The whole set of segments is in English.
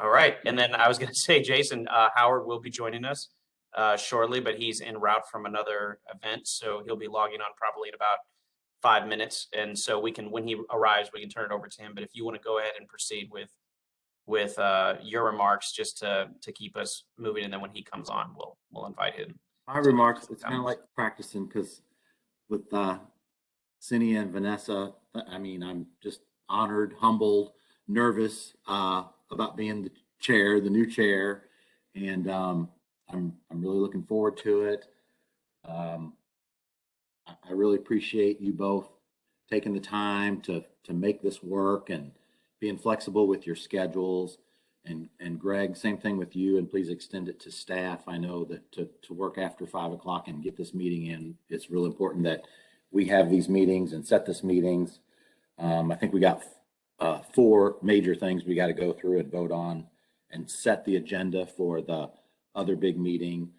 All right. And then I was going to say, Jason, Howard will be joining us shortly, but he's en route from another event. So he'll be logging on probably in about 5 minutes. And so we can, when he arrives, we can turn it over to him. But if you want to go ahead and proceed with your remarks just to keep us moving. And then when he comes on, we'll invite him. My remarks, it's kind of like practicing because with Cindy and Vanessa, I mean, I'm just honored, humbled, nervous about being the new chair, and I'm really looking forward to it. I really appreciate you both taking the time to make this work and being flexible with your schedules. And Greg, same thing with you, and please extend it to staff. I know that to work after 5 o'clock and get this meeting in, it's real important that we have these meetings and set this meetings. I think we got 4 major things we got to go through and vote on and set the agenda for the other big meeting.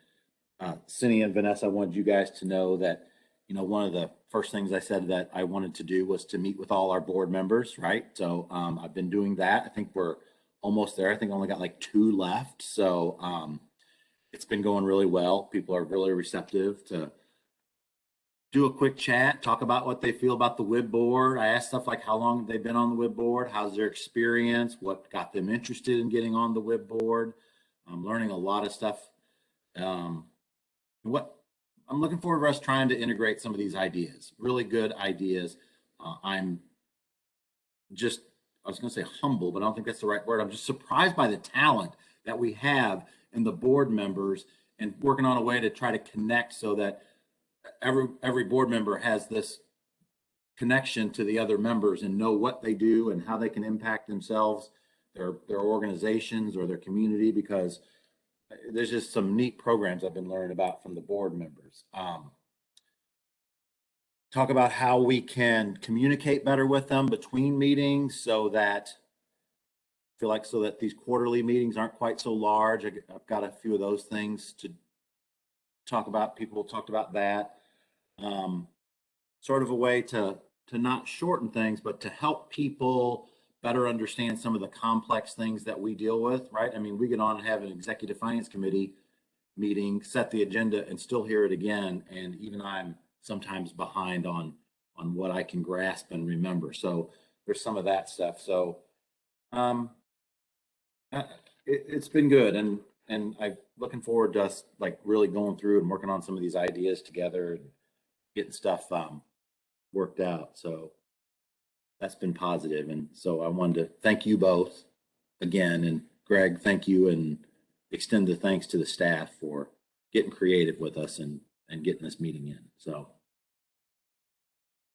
Cindy and Vanessa, I wanted you guys to know that, you know, one of the first things I said that I wanted to do was to meet with all our board members, right? So I've been doing that. I think we're almost there. I think I only got like 2 left. So it's been going really well. People are really receptive to do a quick chat, talk about what they feel about the WIB board. I asked stuff like how long they've been on the WIB board, how's their experience, what got them interested in getting on the WIB board. I'm learning a lot of stuff. What I'm looking forward to us trying to integrate some of these ideas, really good ideas. I'm just, I was going to say humble, but I don't think that's the right word. I'm just surprised by the talent that we have in the board members and working on a way to try to connect so that every board member has this connection to the other members and know what they do and how they can impact themselves, their organizations or their community, because there's just some neat programs I've been learning about from the board members. Talk about how we can communicate better with them between meetings so that so that these quarterly meetings aren't quite so large. I've got a few of those things to talk about. People talked about that. Sort of a way to not shorten things, but to help people better understand some of the complex things that we deal with, right? I mean, we get on and have an executive finance committee meeting, set the agenda, and still hear it again. And even I'm sometimes behind on what I can grasp and remember. So there's some of that stuff. So it's been good, and I'm looking forward to us like really going through and working on some of these ideas together and getting stuff worked out. So that's been positive. And so I wanted to thank you both again, and Greg, thank you, and extend the thanks to the staff for getting creative with us and getting this meeting in. So.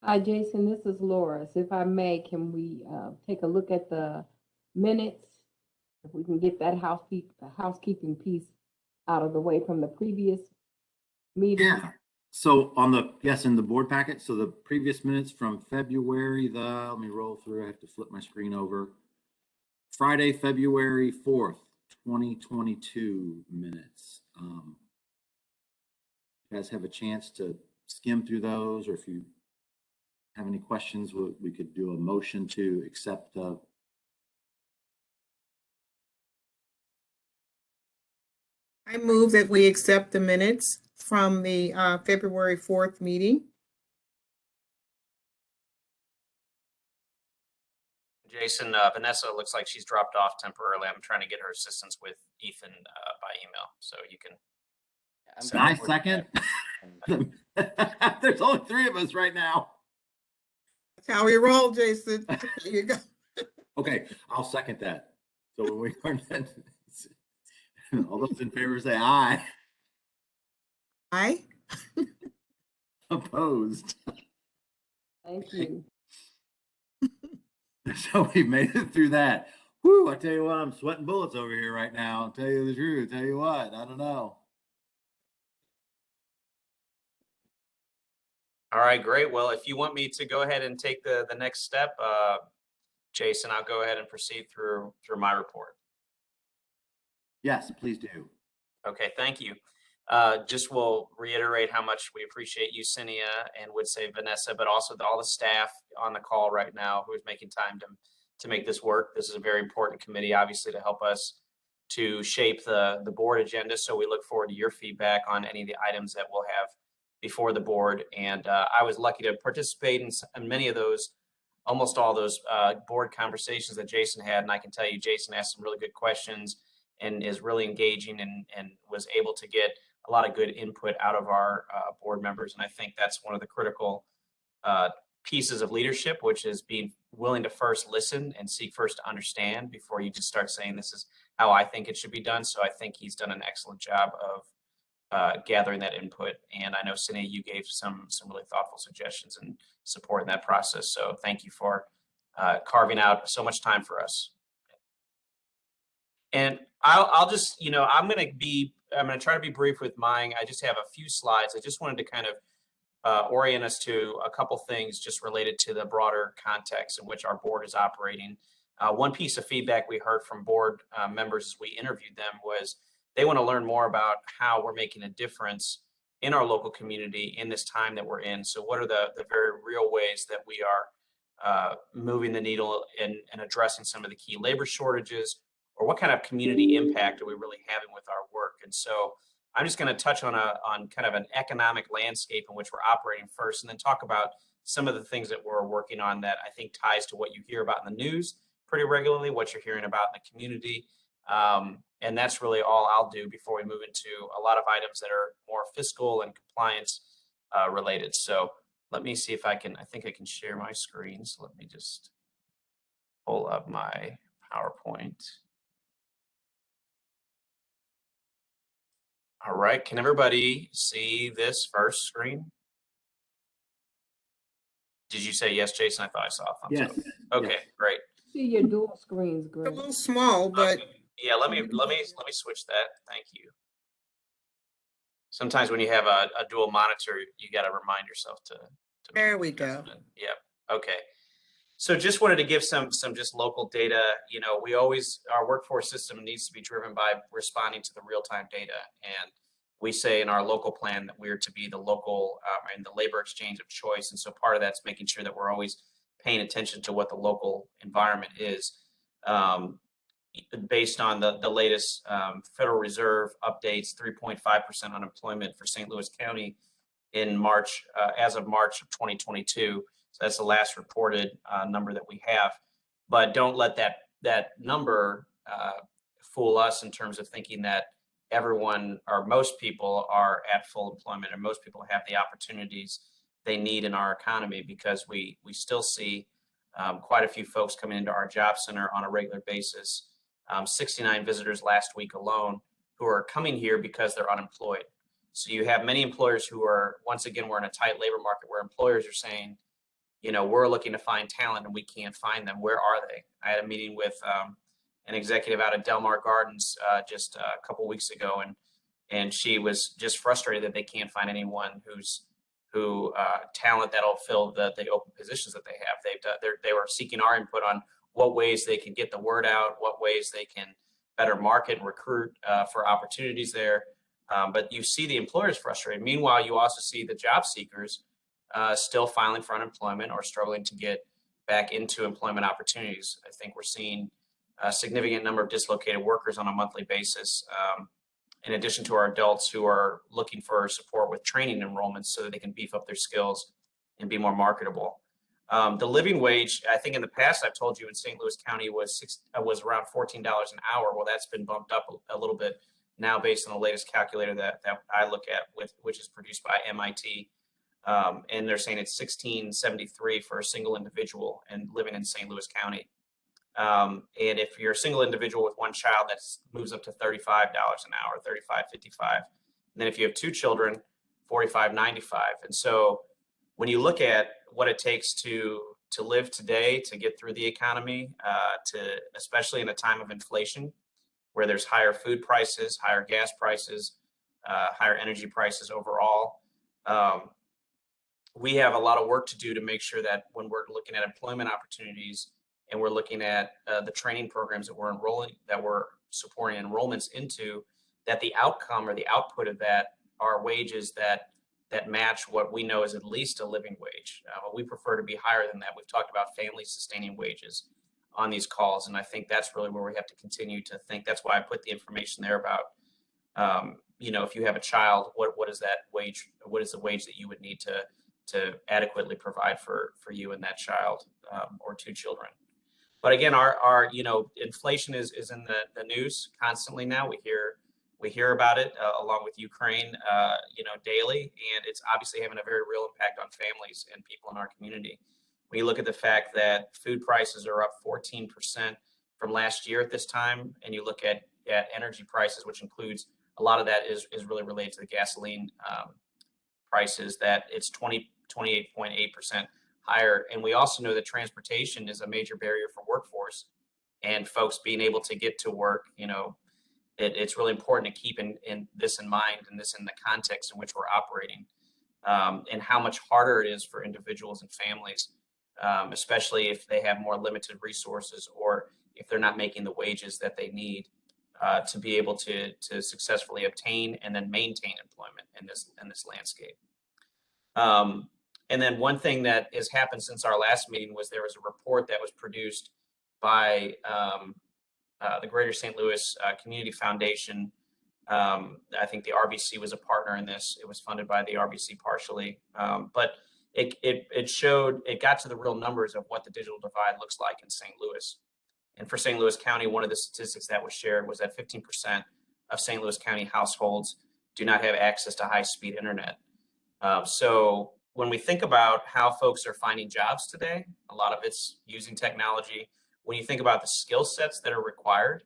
Hi, Jason, this is Laura. So if I may, can we take a look at the minutes? If we can get that housekeeping piece out of the way from the previous meeting. Yeah. So on the, yes, in the board packet. So the previous minutes from February, let me roll through. I have to flip my screen over. Friday, February 4th, 2022 minutes. You guys have a chance to skim through those, or if you have any questions, we could do a motion to accept the. I move that we accept the minutes from the February 4th meeting. Jason, Vanessa looks like she's dropped off temporarily. I'm trying to get her assistance with Ethan by email, so you can. Nice second. There's only 3 of us right now. That's how we roll, Jason. There you go. Okay, I'll second that. So when we are done, all those in favor say aye. Aye. Opposed. Thank you. So we made it through that. Whoo, I tell you what, I'm sweating bullets over here right now. I'll tell you the truth. Tell you what, I don't know. All right, great. Well, if you want me to go ahead and take the next step, Jason, I'll go ahead and proceed through my report. Yes, please do. Okay, thank you. Just will reiterate how much we appreciate you, Cinia, and would say Vanessa, but also all the staff on the call right now who is making time to make this work. This is a very important committee, obviously, to help us to shape the board agenda. So we look forward to your feedback on any of the items that we'll have before the board. And I was lucky to participate in many of those, almost all those board conversations that Jason had. And I can tell you, Jason asked some really good questions and is really engaging and was able to get a lot of good input out of our board members. And I think that's one of the critical pieces of leadership, which is being willing to first listen and seek first to understand before you just start saying this is how I think it should be done. So I think he's done an excellent job of gathering that input. And I know, Cindy, you gave some really thoughtful suggestions and support in that process. So thank you for carving out so much time for us. And I'll just, I'm going to try to be brief with mine. I just have a few slides. I just wanted to kind of orient us to a couple things just related to the broader context in which our board is operating. One piece of feedback we heard from board members as we interviewed them was they want to learn more about how we're making a difference in our local community in this time that we're in. So what are the very real ways that we are moving the needle and addressing some of the key labor shortages, or what kind of community impact are we really having with our work? And so I'm just going to touch on kind of an economic landscape in which we're operating first, and then talk about some of the things that we're working on that I think ties to what you hear about in the news pretty regularly, what you're hearing about in the community. And that's really all I'll do before we move into a lot of items that are more fiscal and compliance related. So let me see if I think I can share my screen. So let me just pull up my PowerPoint. All right, can everybody see this first screen? Did you say yes, Jason? I thought I saw a thumbs Yes. up. Okay, Yes. great. See your dual screens, A Greg. little small, but Okay. Yeah, let me switch that. Thank you. Sometimes when you have a dual monitor, you got to remind yourself to there we go. Yep. Okay. So just wanted to give some just local data. Our workforce system needs to be driven by responding to the real-time data. And we say in our local plan that we're to be the local and the labor exchange of choice. And so part of that's making sure that we're always paying attention to what the local environment is. Based on the latest Federal Reserve updates, 3.5% unemployment for St. Louis County in March, as of March of 2022. So that's the last reported number that we have. But don't let that number fool us in terms of thinking that everyone or most people are at full employment, or most people have the opportunities they need in our economy, because we still see quite a few folks coming into our job center on a regular basis. 69 visitors last week alone who are coming here because they're unemployed. So you have many employers who are, once again, we're in a tight labor market where employers are saying, we're looking to find talent and we can't find them. Where are they? I had a meeting with an executive out of Delmar Gardens just a couple weeks ago, and she was just frustrated that they can't find anyone who talent that'll fill the open positions that they have. They were seeking our input on what ways they can get the word out, what ways they can better market and recruit for opportunities there. But you see the employers frustrated. Meanwhile, you also see the job seekers still filing for unemployment or struggling to get back into employment opportunities. I think we're seeing a significant number of dislocated workers on a monthly basis, in addition to our adults who are looking for support with training enrollments so that they can beef up their skills and be more marketable. The living wage, I think in the past, I've told you in St. Louis County was around $14 an hour. Well, that's been bumped up a little bit now based on the latest calculator that I look at, which is produced by MIT. And they're saying it's $16.73 for a single individual and living in St. Louis County. And if you're a single individual with one child, that moves up to $35 an hour, $35.55. And then if you have two children, $45.95. And so when you look at what it takes to live today, to get through the economy, especially in a time of inflation, where there's higher food prices, higher gas prices, higher energy prices overall, we have a lot of work to do to make sure that when we're looking at employment opportunities and we're looking at the training programs that we're supporting enrollments into, that the outcome or the output of that are wages that match what we know is at least a living wage. We prefer to be higher than that. We've talked about family sustaining wages. on these calls. And I think that's really where we have to continue to think. That's why I put the information there about, if you have a child, what is that wage? What is the wage that you would need to adequately provide for you and that child, or two children? But again, our inflation is in the news constantly now. We hear about it along with Ukraine, daily, and it's obviously having a very real impact on families and people in our community. When you look at the fact that food prices are up 14% from last year at this time, and you look at energy prices, which includes a lot of that is really related to the gasoline prices, that it's 28.8% higher. And we also know that transportation is a major barrier for workforce and folks being able to get to work. It's really important to keep in this in mind and this in the context in which we're operating, and how much harder it is for individuals and families, especially if they have more limited resources or if they're not making the wages that they need to be able to successfully obtain and then maintain employment in this landscape. And then one thing that has happened since our last meeting was there was a report that was produced by the Greater St. Louis Community Foundation. I think the RBC was a partner in this. It was funded by the RBC partially, but it got to the real numbers of what the digital divide looks like in St. Louis. And for St. Louis County, one of the statistics that was shared was that 15% of St. Louis County households do not have access to high-speed internet. So when we think about how folks are finding jobs today, a lot of it's using technology. When you think about the skill sets that are required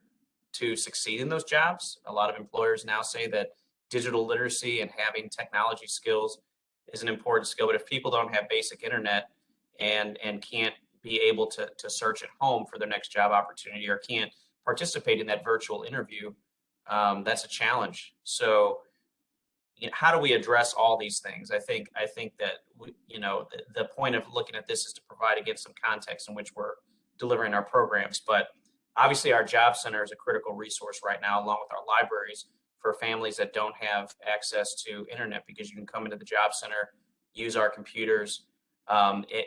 to succeed in those jobs, a lot of employers now say that digital literacy and having technology skills is an important skill. But if people don't have basic internet and can't be able to search at home for their next job opportunity or can't participate in that virtual interview, that's a challenge. So how do we address all these things? I think that the point of looking at this is to provide, again, some context in which we're delivering our programs. But obviously our job center is a critical resource right now, along with our libraries, for families that don't have access to internet, because you can come into the job center, use our computers.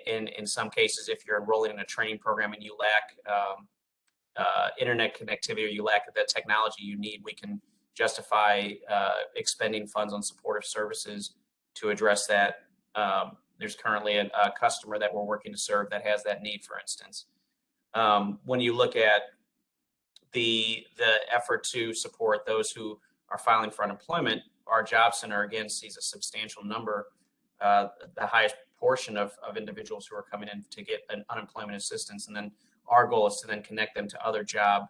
In some cases, if you're enrolling in a training program and you lack internet connectivity or you lack the technology you need, we can justify expending funds on supportive services to address that. There's currently a customer that we're working to serve that has that need, for instance. When you look at the effort to support those who are filing for unemployment, our job center again sees a substantial number, the highest portion of individuals who are coming in to get an unemployment assistance. And then our goal is to then connect them to other job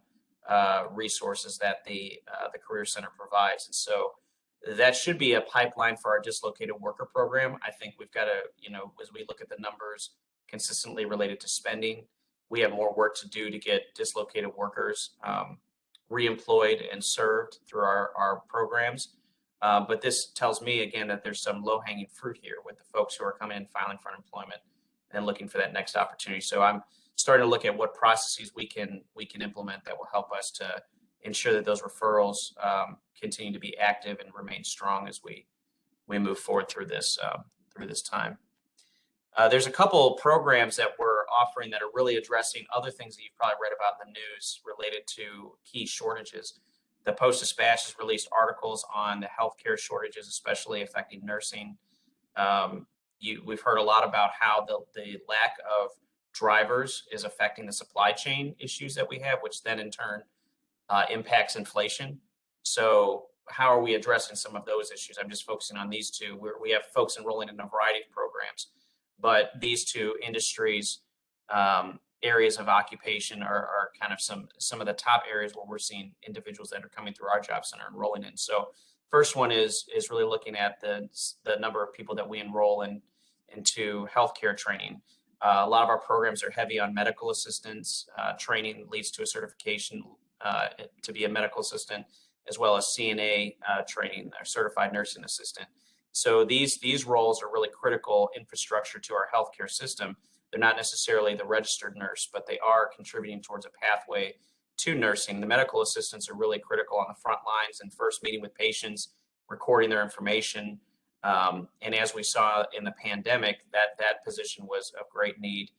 resources that the Career Center provides. And so that should be a pipeline for our dislocated worker program. I think we've got to, as we look at the numbers consistently related to spending, we have more work to do to get dislocated workers reemployed and served through our programs. But this tells me, again, that there's some low-hanging fruit here with the folks who are coming in filing for unemployment and looking for that next opportunity. So I'm starting to look at what processes we can implement that will help us to ensure that those referrals continue to be active and remain strong as we move forward through this time. There's a couple programs that we're offering that are really addressing other things that you've probably read about in the news related to key shortages. The Post-Dispatch has released articles on the healthcare shortages, especially affecting nursing. We've heard a lot about how the lack of drivers is affecting the supply chain issues that we have, which then in turn impacts inflation. So how are we addressing some of those issues? I'm just focusing on these two. We have folks enrolling in a variety of programs, but these two industries, areas of occupation are kind of some of the top areas where we're seeing individuals that are coming through our job center enrolling in. So first one is really looking at the number of people that we enroll into healthcare training. A lot of our programs are heavy on medical assistance. Training leads to a certification to be a medical assistant, as well as CNA training, or certified nursing assistant. So these roles are really critical infrastructure to our healthcare system. They're not necessarily the registered nurse, but they are contributing towards a pathway to nursing. The medical assistants are really critical on the front lines and first meeting with patients, recording their information. And as we saw in the pandemic, that position was of great need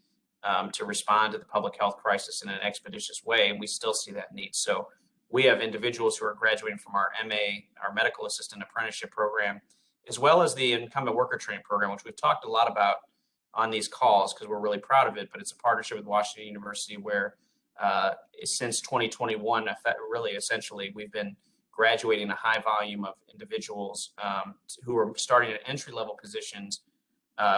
to respond to the public health crisis in an expeditious way, and we still see that need. So we have individuals who are graduating from our MA, our medical assistant apprenticeship program, as well as the incumbent worker training program, which we've talked a lot about on these calls because we're really proud of it. But it's a partnership with Washington University where since 2021, really essentially, we've been graduating a high volume of individuals who are starting at entry-level positions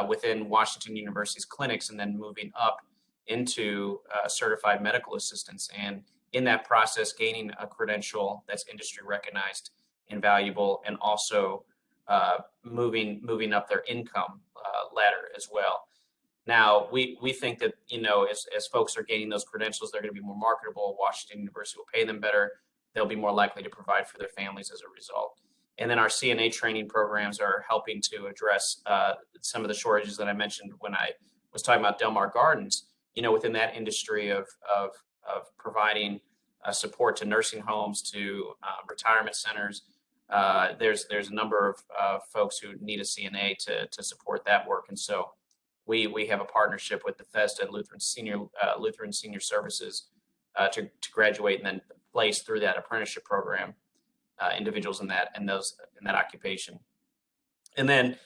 within Washington University's clinics and then moving up into certified medical assistants. And in that process, gaining a credential that's industry recognized and valuable, and also moving up their income ladder as well. Now, we think that, as folks are gaining those credentials, they're going to be more marketable. Washington University will pay them better. They'll be more likely to provide for their families as a result. And then our CNA training programs are helping to address some of the shortages that I mentioned when I was talking about Del Mar Gardens. Within that industry of providing support to nursing homes, to retirement centers, there's a number of folks who need a CNA to support that work. And so we have a partnership with Bethesda and Lutheran Senior Services to graduate and then place through that apprenticeship program individuals in that occupation. And then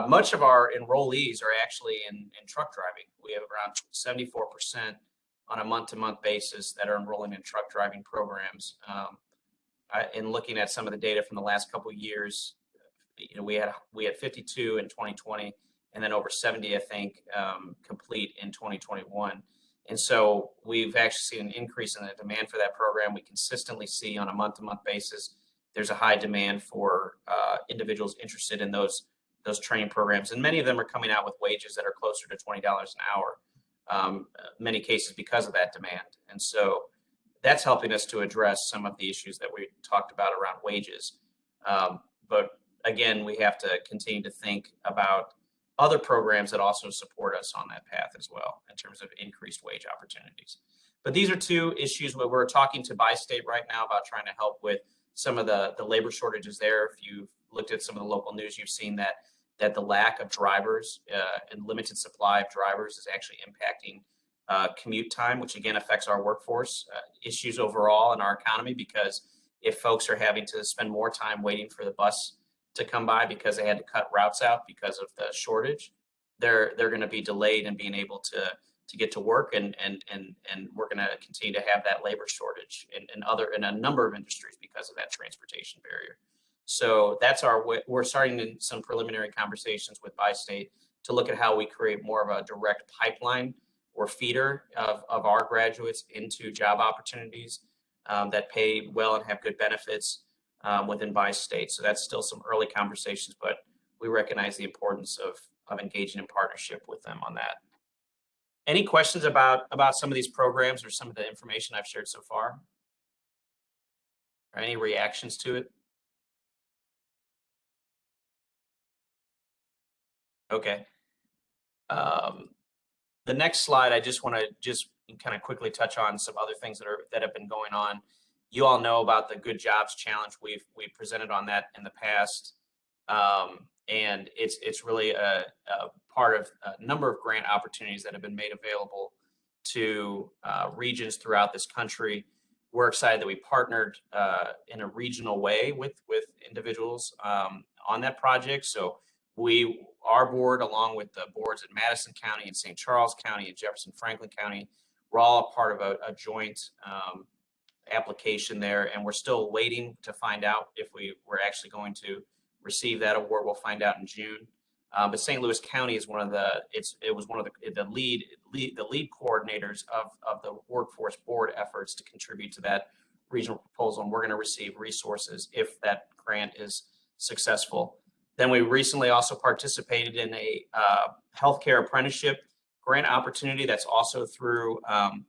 much of our enrollees are actually in truck driving. We have around 74% on a month-to-month basis that are enrolling in truck driving programs. In looking at some of the data from the last couple of years, we had 52 in 2020, and then over 70, I think, complete in 2021. And so we've actually seen an increase in the demand for that program. We consistently see on a month-to-month basis, there's a high demand for individuals interested in those training programs. And many of them are coming out with wages that are closer to $20 an hour, many cases because of that demand. And so that's helping us to address some of the issues that we talked about around wages. But again, we have to continue to think about other programs that also support us on that path as well in terms of increased wage opportunities. But these are two issues where we're talking to Bi-State right now about trying to help with some of the labor shortages there. If you've looked at some of the local news, you've seen that the lack of drivers and limited supply of drivers is actually impacting commute time, which again affects our workforce issues overall in our economy, because if folks are having to spend more time waiting for the bus to come by because they had to cut routes out because of the shortage, they're going to be delayed in being able to get to work, and we're going to continue to have that labor shortage in a number of industries because of that transportation barrier. So we're starting in some preliminary conversations with Bi-State to look at how we create more of a direct pipeline or feeder of our graduates into job opportunities that pay well and have good benefits within Bi-State. So that's still some early conversations, but we recognize the importance of engaging in partnership with them on that. Any questions about some of these programs or some of the information I've shared so far? Or any reactions to it? Okay. The next slide, I just want to kind of quickly touch on some other things that have been going on. You all know about the Good Jobs Challenge. We've presented on that in the past, and it's really a part of a number of grant opportunities that have been made available to regions throughout this country. We're excited that we partnered in a regional way with individuals on that project. So our board, along with the boards in Madison County and St. Charles County and Jefferson Franklin County, we're all a part of a joint application there, and we're still waiting to find out if we're actually going to receive that award. We'll find out in June. But St. Louis County is one of the lead coordinators of the workforce board efforts to contribute to that regional proposal, and we're going to receive resources if that grant is successful. Then we recently also participated in a healthcare apprenticeship grant opportunity that's also through,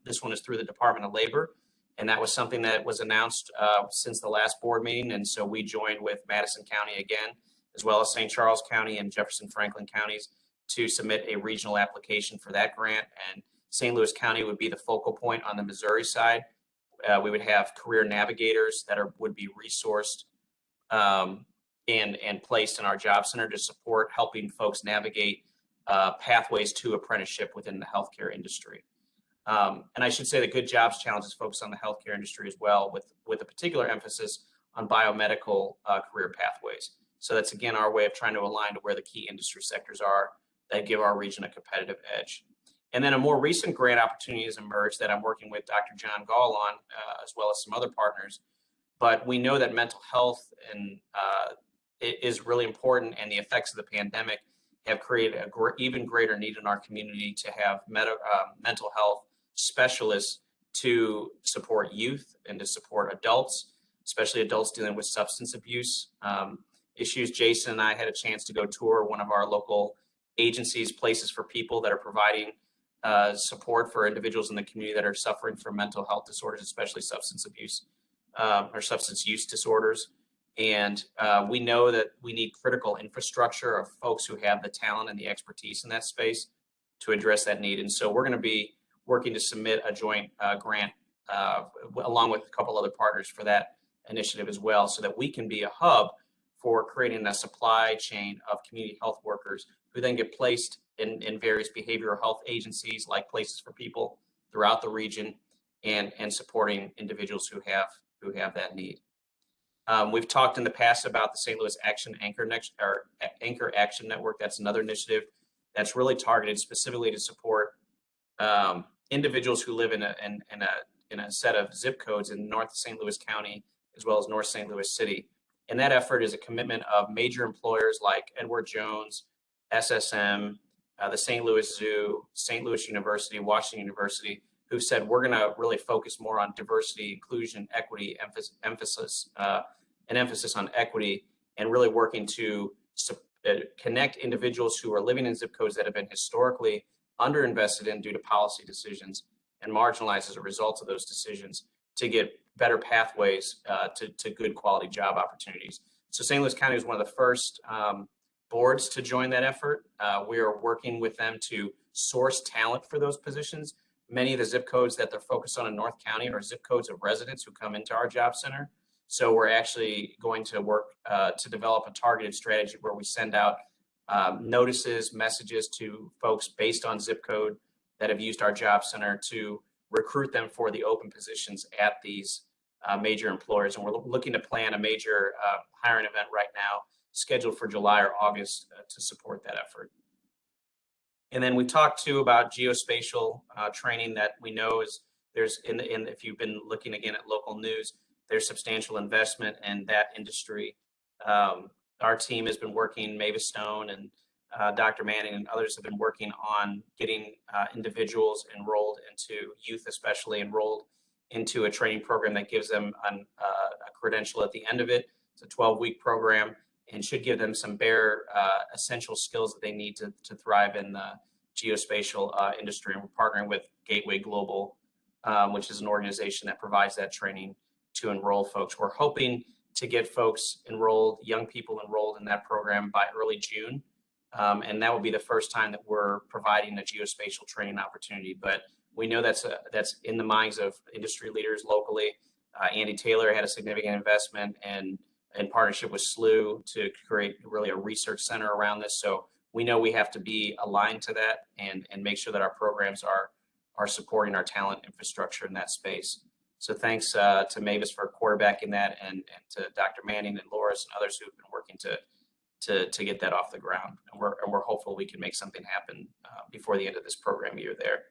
this one is through the Department of Labor. And that was something that was announced since the last board meeting. And so we joined with Madison County again, as well as St. Charles County and Jefferson Franklin counties to submit a regional application for that grant. And St. Louis County would be the focal point on the Missouri side. We would have career navigators that would be resourced and placed in our job center to support helping folks navigate pathways to apprenticeship within the healthcare industry. And I should say the Good Jobs Challenge is focused on the healthcare industry as well, with a particular emphasis on biomedical career pathways. So that's, again, our way of trying to align to where the key industry sectors are that give our region a competitive edge. And then a more recent grant opportunity has emerged that I'm working with Dr. John Gall on, as well as some other partners. But we know that mental health and is really important, and the effects of the pandemic have created an even greater need in our community to have mental health specialists to support youth and to support adults, especially adults dealing with substance abuse issues. Jason and I had a chance to go tour one of our local agencies, Places for People, that are providing support for individuals in the community that are suffering from mental health disorders, especially substance abuse or substance use disorders. And we know that we need critical infrastructure of folks who have the talent and the expertise in that space to address that need. And so we're going to be working to submit a joint grant along with a couple other partners for that initiative as well, so that we can be a hub for creating a supply chain of community health workers who then get placed in various behavioral health agencies like Places for People throughout the region, and supporting individuals who have that need. We've talked in the past about the St. Louis Anchor Action Network. That's another initiative that's really targeted specifically to support individuals who live in a set of zip codes in North St. Louis County as well as North St. Louis City. And that effort is a commitment of major employers like Edward Jones, SSM, the St. Louis Zoo, St. Louis University, Washington University, who said we're going to really focus more on diversity, inclusion, equity, emphasis on equity, and really working to connect individuals who are living in zip codes that have been historically underinvested in due to policy decisions and marginalized as a result of those decisions, to get better pathways to good quality job opportunities. So St. Louis County is one of the first boards to join that effort. We are working with them to source talent for those positions. Many of the zip codes that they're focused on in North County are zip codes of residents who come into our job center. So we're actually going to work to develop a targeted strategy where we send out notices, messages to folks based on zip code that have used our job center to recruit them for the open positions at these major employers. And we're looking to plan a major hiring event right now, scheduled for July or August to support that effort. And then we talked too about geospatial training that we know is if you've been looking again at local news, there's substantial investment in that industry. Our team has been working, Mavis Stone and Dr. Manning and others have been working on getting individuals enrolled into, youth especially, enrolled into a training program that gives them a credential at the end of it. It's a 12-week program and should give them some bare essential skills that they need to thrive in the geospatial industry. And we're partnering with Gateway Global, which is an organization that provides that training to enroll folks. We're hoping to get folks enrolled, young people enrolled in that program by early June. And that will be the first time that we're providing a geospatial training opportunity. But we know that's in the minds of industry leaders locally. Andy Taylor had a significant investment in partnership with SLU to create really a research center around this. So we know we have to be aligned to that and make sure that our programs are supporting our talent infrastructure in that space. So thanks to Mavis for quarterbacking that, and to Dr. Manning and Loris and others who've been working to get that off the ground. And we're hopeful we can make something happen before the end of this program year there.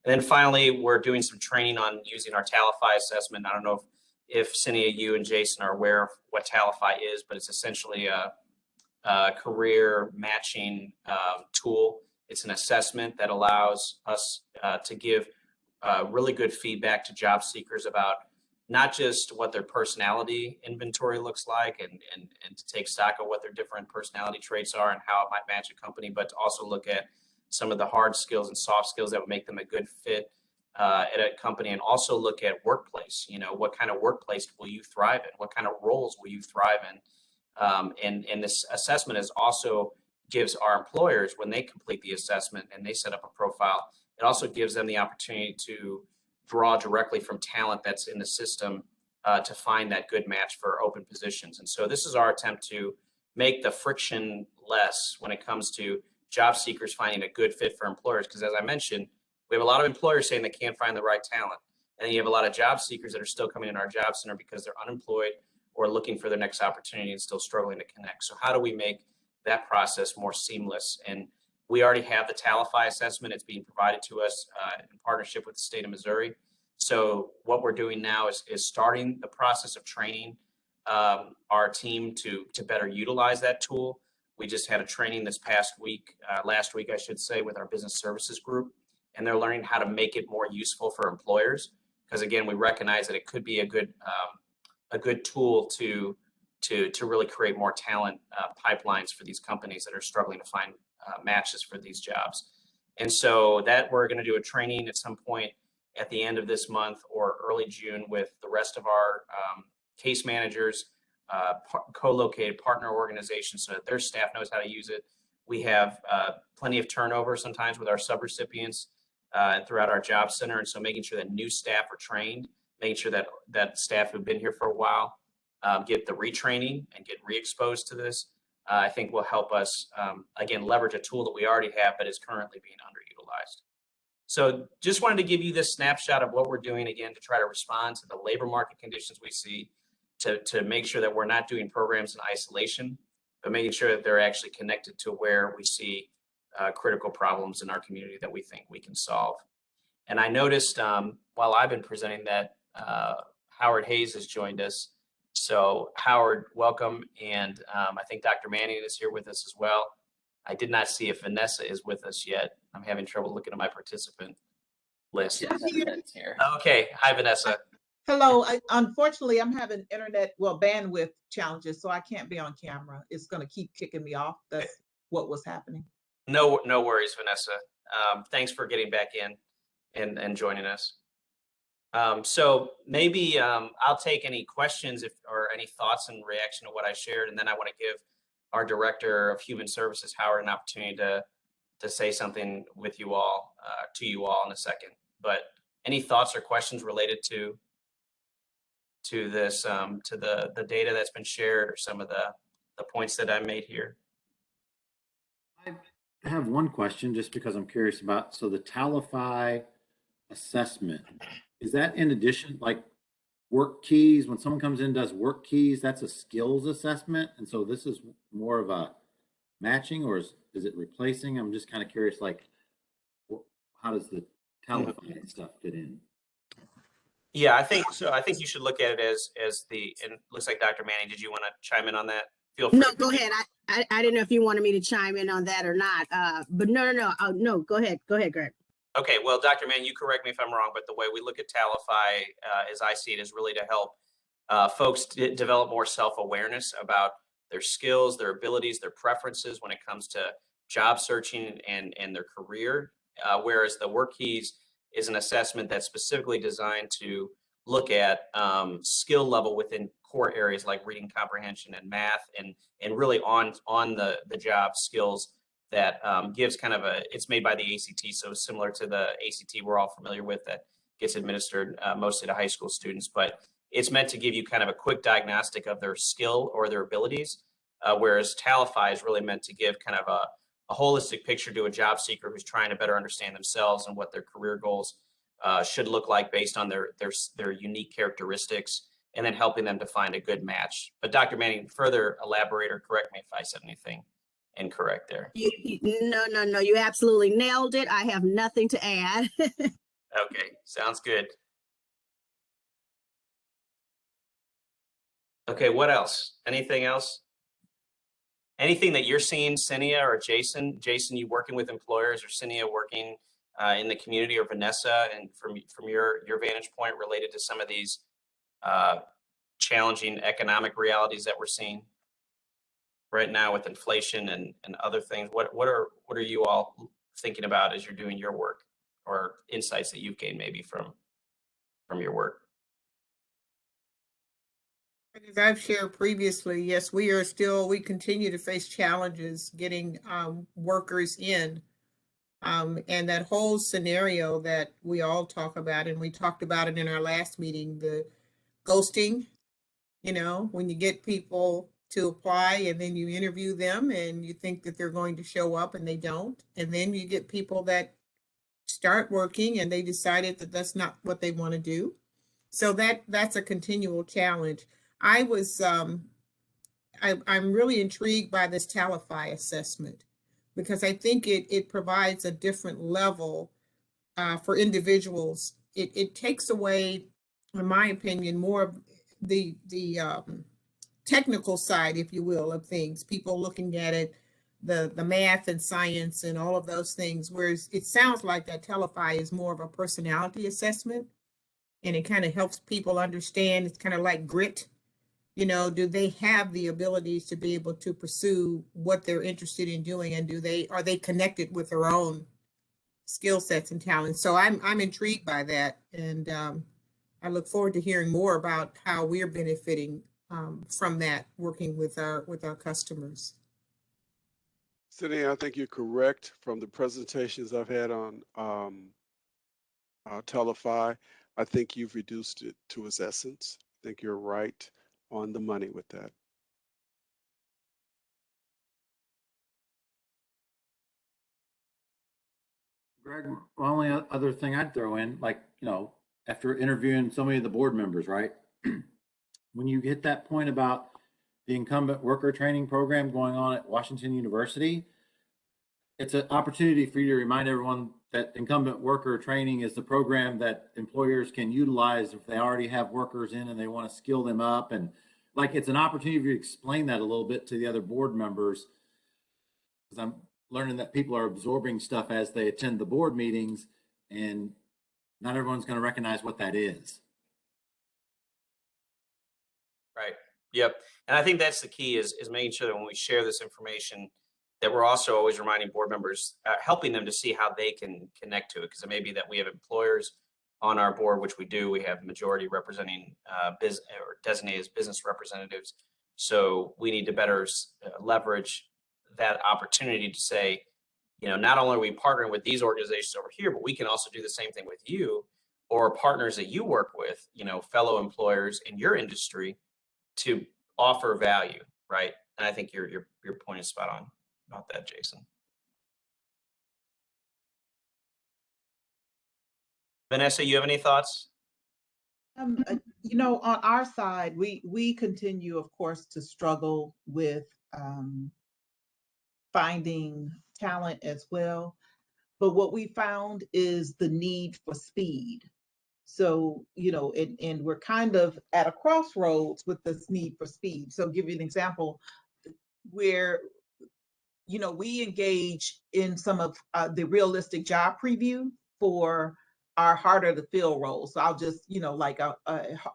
And then finally, we're doing some training on using our Talify assessment. I don't know if Cindy, you and Jason are aware of what Talify is, but it's essentially a career matching tool. It's an assessment that allows us to give really good feedback to job seekers about not just what their personality inventory looks like and to take stock of what their different personality traits are and how it might match a company, but to also look at some of the hard skills and soft skills that would make them a good fit at a company, and also look at workplace. You know, what kind of workplace will you thrive in? What kind of roles will you thrive in? And this assessment is also gives our employers, when they complete the assessment and they set up a profile, it also gives them the opportunity to draw directly from talent that's in the system to find that good match for open positions. And so this is our attempt to make the friction less when it comes to job seekers finding a good fit for employers. Because as I mentioned, we have a lot of employers saying they can't find the right talent. And then you have a lot of job seekers that are still coming in our job center because they're unemployed or looking for their next opportunity and still struggling to connect. So how do we make that process more seamless? And we already have the Talify assessment. It's being provided to us in partnership with the state of Missouri. So what we're doing now is starting the process of training our team to better utilize that tool. We just had a training this past week, last week, I should say, with our business services group, and they're learning how to make it more useful for employers. Because again, we recognize that it could be a good tool to really create more talent pipelines for these companies that are struggling to find matches for these jobs. And so that we're going to do a training at some point at the end of this month or early June with the rest of our case managers, co-located partner organizations, so that their staff knows how to use it. We have plenty of turnover sometimes with our subrecipients throughout our job center. And so making sure that new staff are trained, making sure that staff who've been here for a while get the retraining and get re-exposed to this, I think will help us, again, leverage a tool that we already have, but is currently being underutilized. So just wanted to give you this snapshot of what we're doing, again, to try to respond to the labor market conditions we see, to make sure that we're not doing programs in isolation, but making sure that they're actually connected to where we see critical problems in our community that we think we can solve. And I noticed while I've been presenting that Howard Hayes has joined us. So Howard, welcome. And I think Dr. Manning is here with us as well. I did not see if Vanessa is with us yet. I'm having trouble looking at my participant list. Here. Okay. Hi, Vanessa. Hello. Unfortunately, I'm having bandwidth challenges, so I can't be on camera. It's going to keep kicking me off. That's what was happening. No worries, Vanessa. Thanks for getting back in and joining us. So maybe I'll take any questions or any thoughts in reaction to what I shared, and then I want to give our Director of Human Services, Howard, an opportunity to say something with you all, to you all in a second. But any thoughts or questions related to this, to the data that's been shared, or some of the points that I made here? I have one question just because I'm curious about, so the Talify assessment, is that in addition, like work keys, when someone comes in and does work keys, that's a skills assessment? And so this is more of a matching, or is it replacing? I'm just kind of curious, like, how does the Talify stuff fit in? Yeah, I think so. I think you should look at it as and it looks like Dr. Manning, did you want to chime in on that? Feel free. No, go ahead. I didn't know if you wanted me to chime in on that or not. But no. No, go ahead. Go ahead, Greg. Okay, well, Dr. Manning, you correct me if I'm wrong, but the way we look at Talify, as I see it, is really to help folks develop more self-awareness about their skills, their abilities, their preferences when it comes to job searching and their career. Whereas the Work Keys is an assessment that's specifically designed to look at skill level within core areas like reading comprehension and math, and really on the job skills that gives kind of it's made by the ACT, so similar to the ACT we're all familiar with that gets administered mostly to high school students, but it's meant to give you kind of a quick diagnostic of their skill or their abilities, whereas Talify is really meant to give kind of a holistic picture to a job seeker who's trying to better understand themselves and what their career goals should look like based on their unique characteristics, and then helping them to find a good match. But Dr. Manning, further elaborate or correct me if I said anything incorrect there. No. You absolutely nailed it. I have nothing to add. Okay, sounds good. Okay, what else? Anything else? Anything that you're seeing, Cinia or Jason? Jason, you working with employers, or Cinia working in the community, or Vanessa, and from your vantage point related to some of these challenging economic realities that we're seeing right now with inflation and other things? What are you all thinking about as you're doing your work, or insights that you've gained maybe from your work? As I've shared previously, yes, we continue to face challenges getting workers in. And that whole scenario that we all talk about, and we talked about it in our last meeting, the ghosting, when you get people to apply, and then you interview them and you think that they're going to show up and they don't. And then you get people that start working and they decided that that's not what they want to do. So that's a continual challenge. I'm really intrigued by this Talify assessment because I think it provides a different level for individuals. It takes away, in my opinion, more of the technical side, if you will, of things. People looking at it, the math and science and all of those things. Whereas it sounds like that Talify is more of a personality assessment, and it kind of helps people understand. It's kind of like grit. You know, do they have the abilities to be able to pursue what they're interested in doing, and are they connected with their own skill sets and talents? So I'm intrigued by that, and I look forward to hearing more about how we're benefiting from that, working with our customers. Cindy, I think you're correct. From the presentations I've had on Talify, I think you've reduced it to its essence. I think you're right on the money with that. Greg, the only other thing I'd throw in, like, you know, after interviewing so many of the board members, right? When you hit that point about the incumbent worker training program going on at Washington University, it's an opportunity for you to remind everyone that incumbent worker training is the program that employers can utilize if they already have workers in and they want to skill them up. And like, it's an opportunity for you to explain that a little bit to the other board members, because I'm learning that people are absorbing stuff as they attend the board meetings, and not everyone's going to recognize what that is. Right. Yep. And I think that's the key is making sure that when we share this information, that we're also always reminding board members, helping them to see how they can connect to it. Because it may be that we have employers on our board, which we do. We have majority representing business or designated as business representatives. So we need to better leverage that opportunity to say, you know, not only are we partnering with these organizations over here, but we can also do the same thing with you or partners that you work with, you know, fellow employers in your industry, to offer value, right? And I think your point is spot on about that, Jason. Vanessa, you have any thoughts? You know, on our side, we continue, of course, to struggle with finding talent as well. But what we found is the need for speed. So, you know, and we're kind of at a crossroads with this need for speed. So give you an example where, you know, we engage in some of the realistic job preview for our harder to fill roles. So I'll just, you know, like a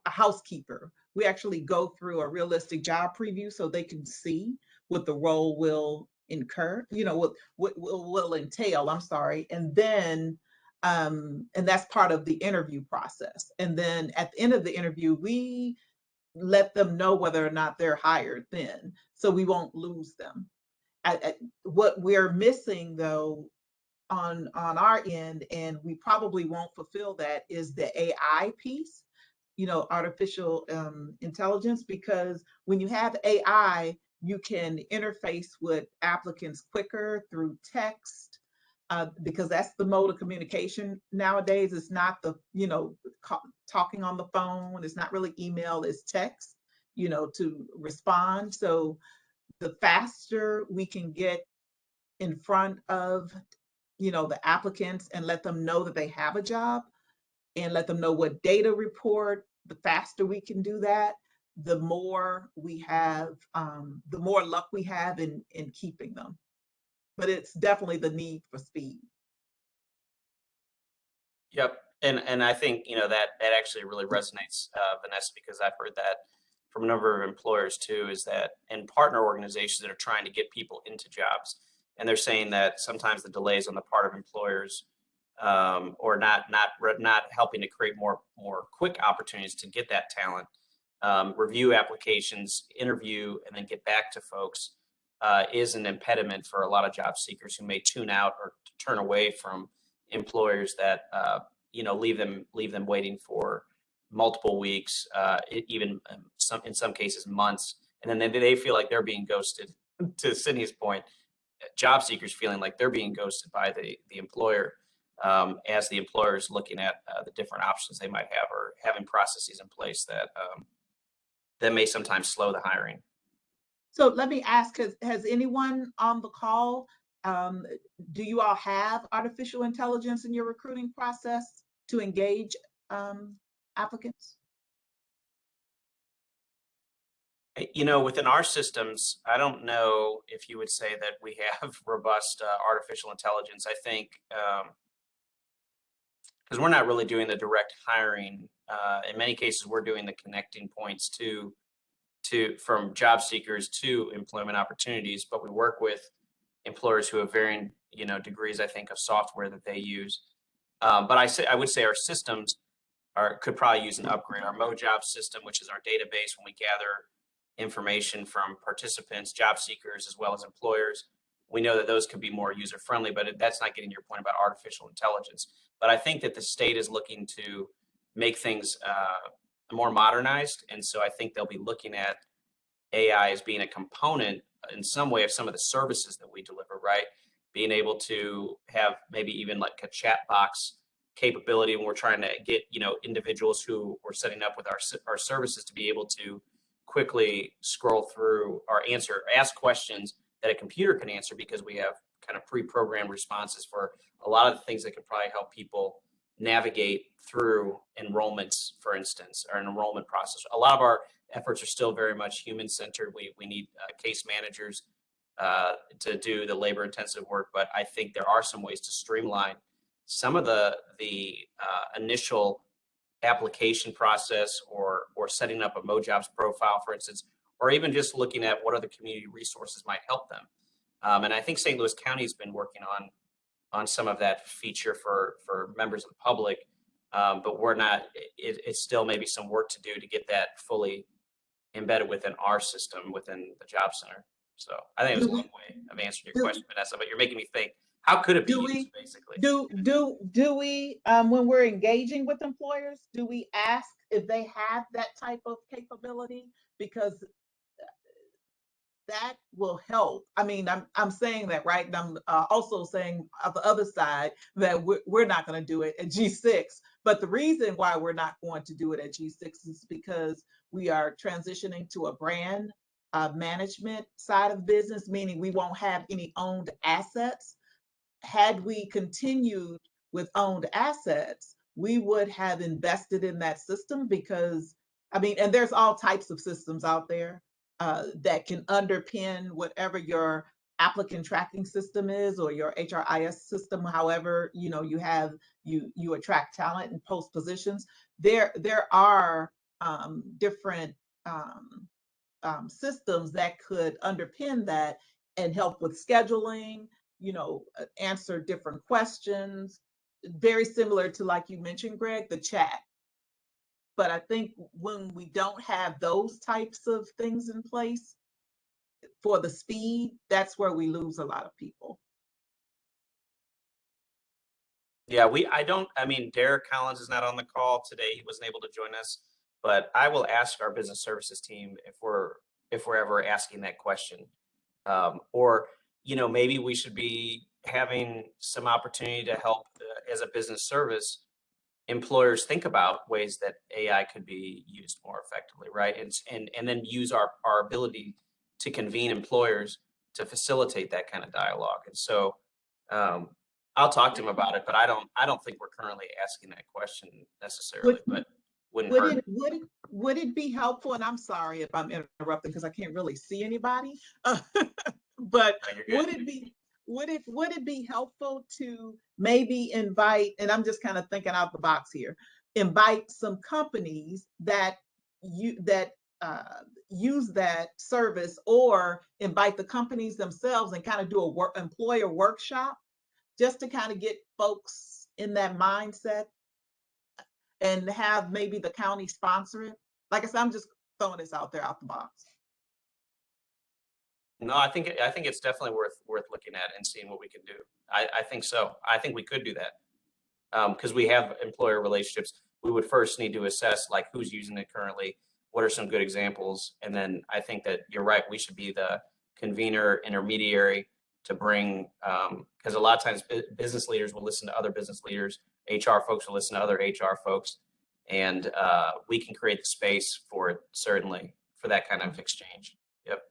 housekeeper, we actually go through a realistic job preview so they can see what the role will incur, you know, what will entail, I'm sorry. And then, and that's part of the interview process. And then at the end of the interview, we let them know whether or not they're hired then, so we won't lose them. What we're missing though on our end, and we probably won't fulfill that, is the AI piece, you know, artificial intelligence, because when you have AI, you can interface with applicants quicker through text, because that's the mode of communication nowadays. It's not the, you know, talking on the phone. It's not really email, it's text, you know, to respond. So the faster we can get in front of, you know, the applicants and let them know that they have a job and let them know what data report, the faster we can do that, the more we have, the more luck we have in keeping them. But it's definitely the need for speed. Yep. And I think, you know, that actually really resonates, Vanessa, because I've heard that from a number of employers too, is that, and partner organizations that are trying to get people into jobs. And they're saying that sometimes the delays on the part of employers, or not helping to create more quick opportunities to get that talent, review applications, interview, and then get back to folks, is an impediment for a lot of job seekers who may tune out or turn away from employers that you know, leave them waiting for multiple weeks, even in some cases months, And then they feel like they're being ghosted. To Sydney's point, job seekers feeling like they're being ghosted by the employer, as the employer is looking at the different options they might have, or having processes in place that that may sometimes slow the hiring. So let me ask, has anyone on the call, do you all have artificial intelligence in your recruiting process to engage applicants? You know, within our systems, I don't know if you would say that we have robust artificial intelligence. I think because we're not really doing the direct hiring. In many cases, we're doing the connecting points to from job seekers to employment opportunities. But we work with employers who have varying, you know, degrees, I think, of software that they use. But I would say our systems could probably use an upgrade. Our MoJob system, which is our database when we gather information from participants, job seekers, as well as employers. We know that those could be more user friendly, but that's not getting your point about artificial intelligence. But I think that the state is looking to make things more modernized. And so I think they'll be looking at AI as being a component in some way of some of the services that we deliver, right? Being able to have maybe even like a chat box capability when we're trying to get, you know, individuals who we're setting up with our services to be able to quickly scroll through or ask questions that a computer can answer, because we have kind of pre-programmed responses for a lot of the things that could probably help people navigate through enrollments, for instance, or an enrollment process. A lot of our efforts are still very much human-centered. We need case managers to do the labor-intensive work, but I think there are some ways to streamline some of the initial application process, or setting up a MoJobs profile, for instance, or even just looking at what other community resources might help them. And I think St. Louis County has been working on some of that feature for members of the public, but we're not. It's still maybe some work to do to get that fully embedded within our system within the job center. So I think it was a long way of answering your question, Vanessa, but you're making me think, how could it be used, basically? Do we, when we're engaging with employers, do we ask if they have that type of capability? Because that will help. I mean, I'm saying that, right? And I'm also saying on the other side that we're not going to do it at G6. But the reason why we're not going to do it at G6 is because we are transitioning to a brand management side of business, meaning we won't have any owned assets. Had we continued with owned assets, we would have invested in that system, because, I mean, and there's all types of systems out there that can underpin whatever your applicant tracking system is, or your HRIS system. However, you know, you attract talent and post positions. There are different systems that could underpin that and help with scheduling, you know, answer different questions, very similar to, like you mentioned, Greg, the chat. But I think when we don't have those types of things in place for the speed, that's where we lose a lot of people. Yeah, I mean, Derek Collins is not on the call today. He wasn't able to join us, but I will ask our business services team if we're ever asking that question. Or, you know, maybe we should be having some opportunity to help as a business service employers think about ways that AI could be used more effectively, right? And then use our ability to convene employers to facilitate that kind of dialogue. And so I'll talk to him about it, but I don't think we're currently asking that question necessarily, but wouldn't hurt. Would it be helpful? And I'm sorry if I'm interrupting because I can't really see anybody. But No, you're good. would it be helpful to maybe invite, and I'm just kind of thinking out the box here, invite some companies that use that service, or invite the companies themselves and kind of do a employer workshop, just to kind of get folks in that mindset, and have maybe the county sponsor it? Like I said, I'm just throwing this out there out the box. No, I think it's definitely worth looking at and seeing what we can do. I think so. I think we could do that because we have employer relationships. We would first need to assess like who's using it currently, what are some good examples? And then I think that you're right, we should be the convener, intermediary to bring, because a lot of times business leaders will listen to other business leaders, HR folks will listen to other HR folks, and we can create the space for it, certainly, for that kind of exchange. Yep.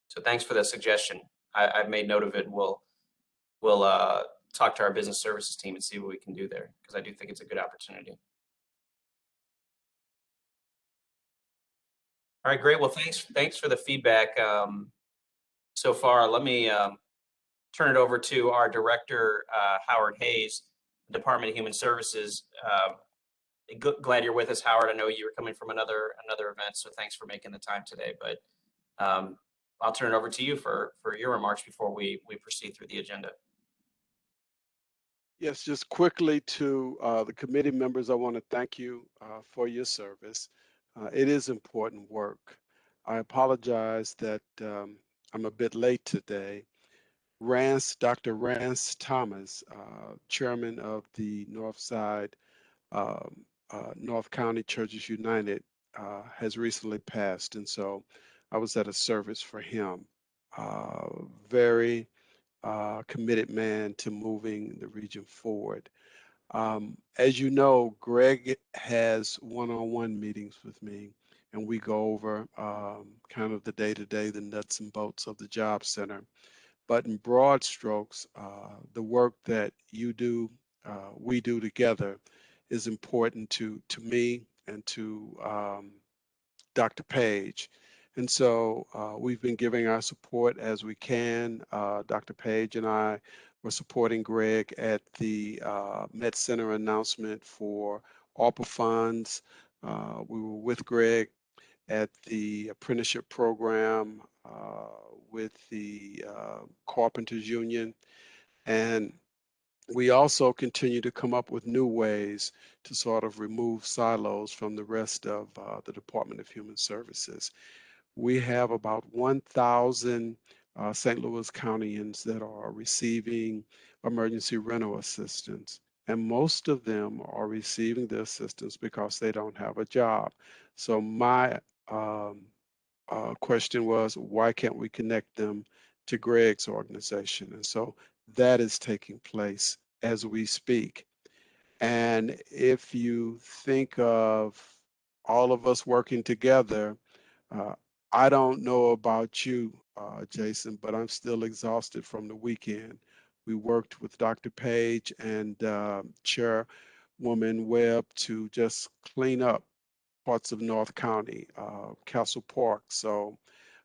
So thanks for the suggestion. I've made note of it. We'll talk to our business services team and see what we can do there, because I do think it's a good opportunity. All right, great. Well, thanks for the feedback so far. Let me turn it over to our director, Howard Hayes, Department of Human Services. Glad you're with us, Howard. I know you were coming from another event, so thanks for making the time today. But I'll turn it over to you for your remarks before we proceed through the agenda. Yes, just quickly to the committee members, I want to thank you for your service. It is important work. I apologize that I'm a bit late today. Dr. Rance Thomas, chairman of the Northside North County Churches United, has recently passed, and so I was at a service for him. Very committed man to moving the region forward. As you know, Greg has one-on-one meetings with me, and we go over kind of the day-to-day, the nuts and bolts of the job center. But in broad strokes, the work that you do, we do together is important to me and to Dr. Page. And so we've been giving our support as we can. Dr. Page and I were supporting Greg at the Met Center announcement for ARPA funds. We were with Greg at the apprenticeship program with the Carpenters Union. And we also continue to come up with new ways to sort of remove silos from the rest of the Department of Human Services. We have about 1,000 St. Louis Countyans that are receiving emergency rental assistance. And most of them are receiving the assistance because they don't have a job. So my question was, why can't we connect them to Greg's organization? And so that is taking place as we speak. And if you think of all of us working together, I don't know about you, Jason, but I'm still exhausted from the weekend. We worked with Dr. Page and Chairwoman Webb to just clean up parts of North County, Castle Park. So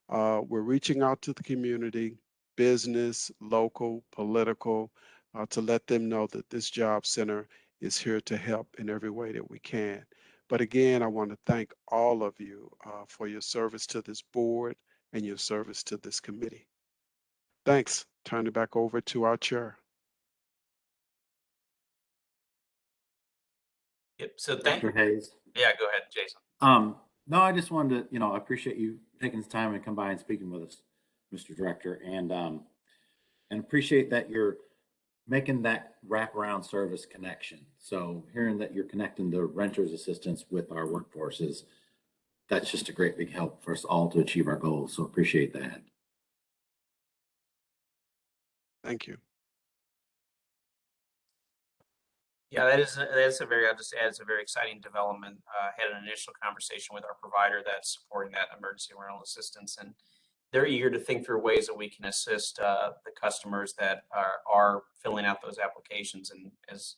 we're reaching out to the community, business, local, political, to let them know that this job center is here to help in every way that we can. But again, I want to thank all of you for your service to this board and your service to this committee. Thanks. Turn it back over to our chair. Yep. So thank Dr. Hayes. Yeah, go ahead, Jason. No, I just wanted to, I appreciate you taking the time and come by and speaking with us, Mr. Director, and appreciate that you're making that wraparound service connection. So hearing that you're connecting the renters assistance with our workforces, that's just a great big help for us all to achieve our goals. So appreciate that. Thank you. Yeah, I'll just add, it's a very exciting development. Had an initial conversation with our provider that's supporting that emergency rental assistance, and they're eager to think through ways that we can assist the customers that are filling out those applications. And as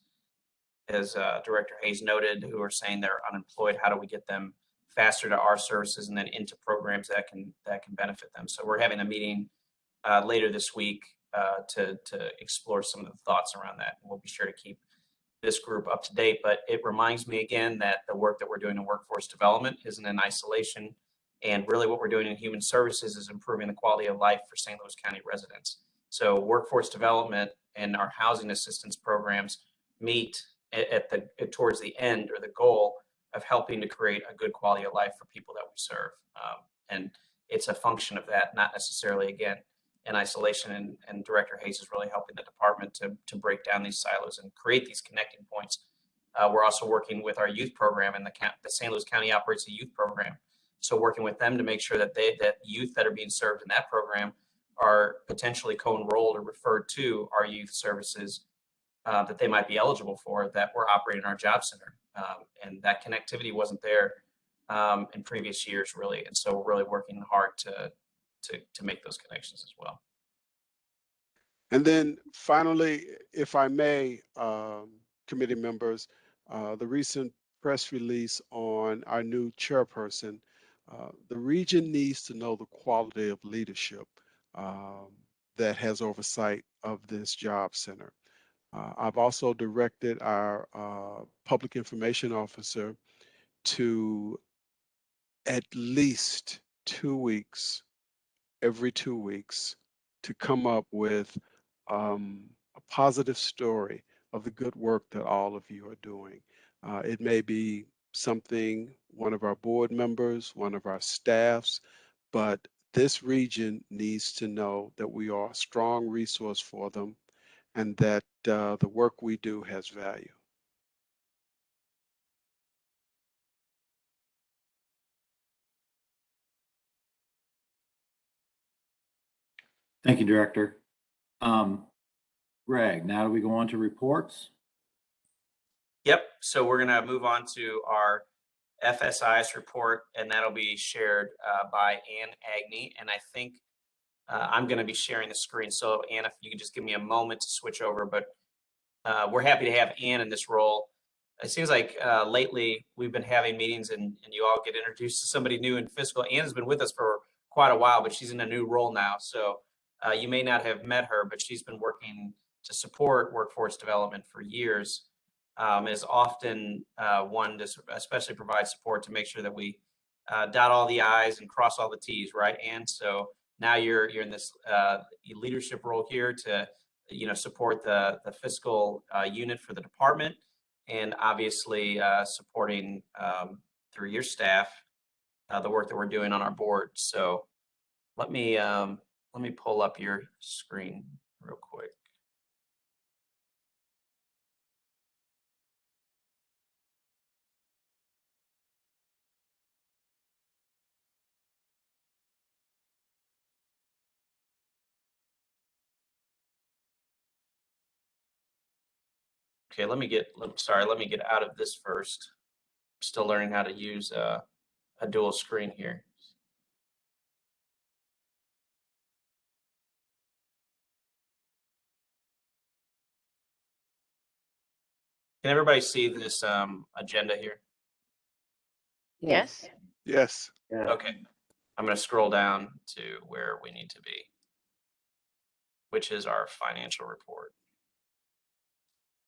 Director Hayes noted, who are saying they're unemployed, how do we get them faster to our services and then into programs that can benefit them? So we're having a meeting later this week to explore some of the thoughts around that. And we'll be sure to keep this group up to date. But it reminds me again that the work that we're doing in workforce development isn't in isolation. And really what we're doing in human services is improving the quality of life for St. Louis County residents. So workforce development and our housing assistance programs meet towards the end, or the goal of helping to create a good quality of life for people that we serve. And it's a function of that, not necessarily, again, in isolation. And Director Hayes is really helping the department to break down these silos and create these connecting points We're also working with our youth program, and the St. Louis County operates a youth program. So working with them to make sure that that youth that are being served in that program are potentially co-enrolled or referred to our youth services that they might be eligible for that we're operating our job center. And that connectivity wasn't there in previous years, really. And so we're really working hard to make those connections as well. And then finally, if I may, committee members, the recent press release on our new chairperson, the region needs to know the quality of leadership that has oversight of this job center. I've also directed our public information officer to at least 2 weeks, every 2 weeks, to come up with a positive story of the good work that all of you are doing. It may be something one of our board members, one of our staffs, but this region needs to know that we are a strong resource for them and that the work we do has value. Thank you, Director. Greg, now do we go on to reports? Yep. So we're going to move on to our FSIS report, and that'll be shared by Ann Agnew. And I think I'm going to be sharing the screen. So Ann, if you could just give me a moment to switch over, but we're happy to have Ann in this role. It seems like lately we've been having meetings and you all get introduced to somebody new in fiscal. Ann has been with us for quite a while, but she's in a new role now. So you may not have met her, but she's been working to support workforce development for years. Is often one to especially provide support to make sure that we dot all the I's and cross all the T's, right? And so now you're in this leadership role here to support the fiscal unit for the department, and obviously supporting through your staff the work that we're doing on our board. So let me pull up your screen real quick. Okay, let me get out of this first. I'm still learning how to use a dual screen here. Can everybody see this agenda here? Yes. Yes. Okay, I'm going to scroll down to where we need to be, which is our financial report.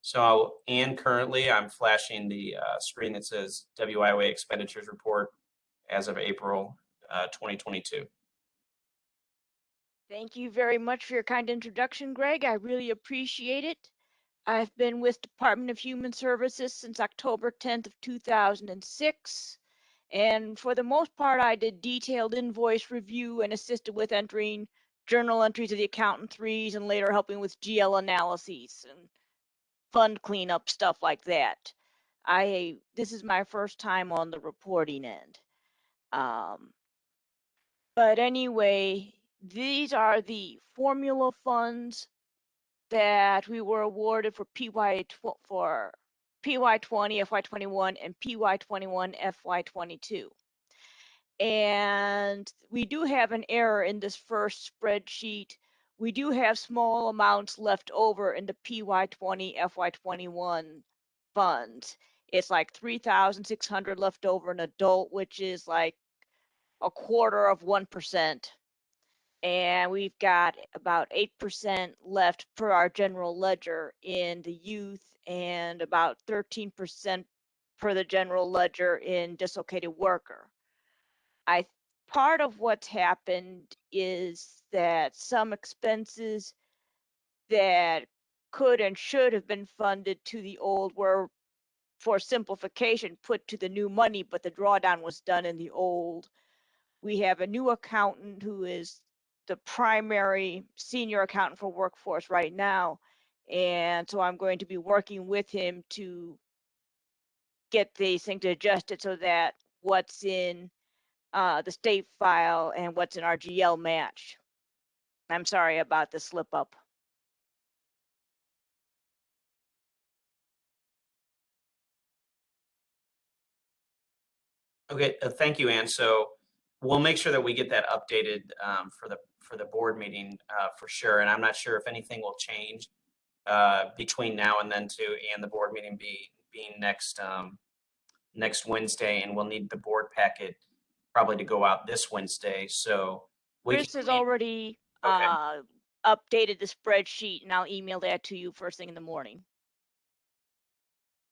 So, and currently I'm flashing the screen that says WIOA expenditures report as of April 2022. Thank you very much for your kind introduction, Greg. I really appreciate it. I've been with Department of Human Services since October 10th of 2006. And for the most part, I did detailed invoice review and assisted with entering journal entries of the accountant threes and later helping with GL analyses and fund cleanup, stuff like that. This is my first time on the reporting end. But anyway, these are the formula funds that we were awarded for PY20, FY21, and PY21, FY22. And we do have an error in this first spreadsheet. We do have small amounts left over in the PY20, FY21 funds. It's like 3,600 left over in adult, which is like 1/4%. And we've got about 8% left per our general ledger in the youth and about 13% per the general ledger in dislocated worker. Part of what's happened is that some expenses that could and should have been funded to the old were, for simplification, put to the new money, but the drawdown was done in the old. We have a new accountant who is the primary senior accountant for workforce right now. And so I'm going to be working with him to get these things adjusted so that what's in the state file and what's in our GL match. I'm sorry about the slip up. Okay, thank you, Ann. So we'll make sure that we get that updated for the board meeting for sure. And I'm not sure if anything will change between now and then too, and the board meeting being next next Wednesday, and we'll need the board packet probably to go out this Wednesday. So we Chris can has meet- already Okay. updated the spreadsheet, and I'll email that to you first thing in the morning.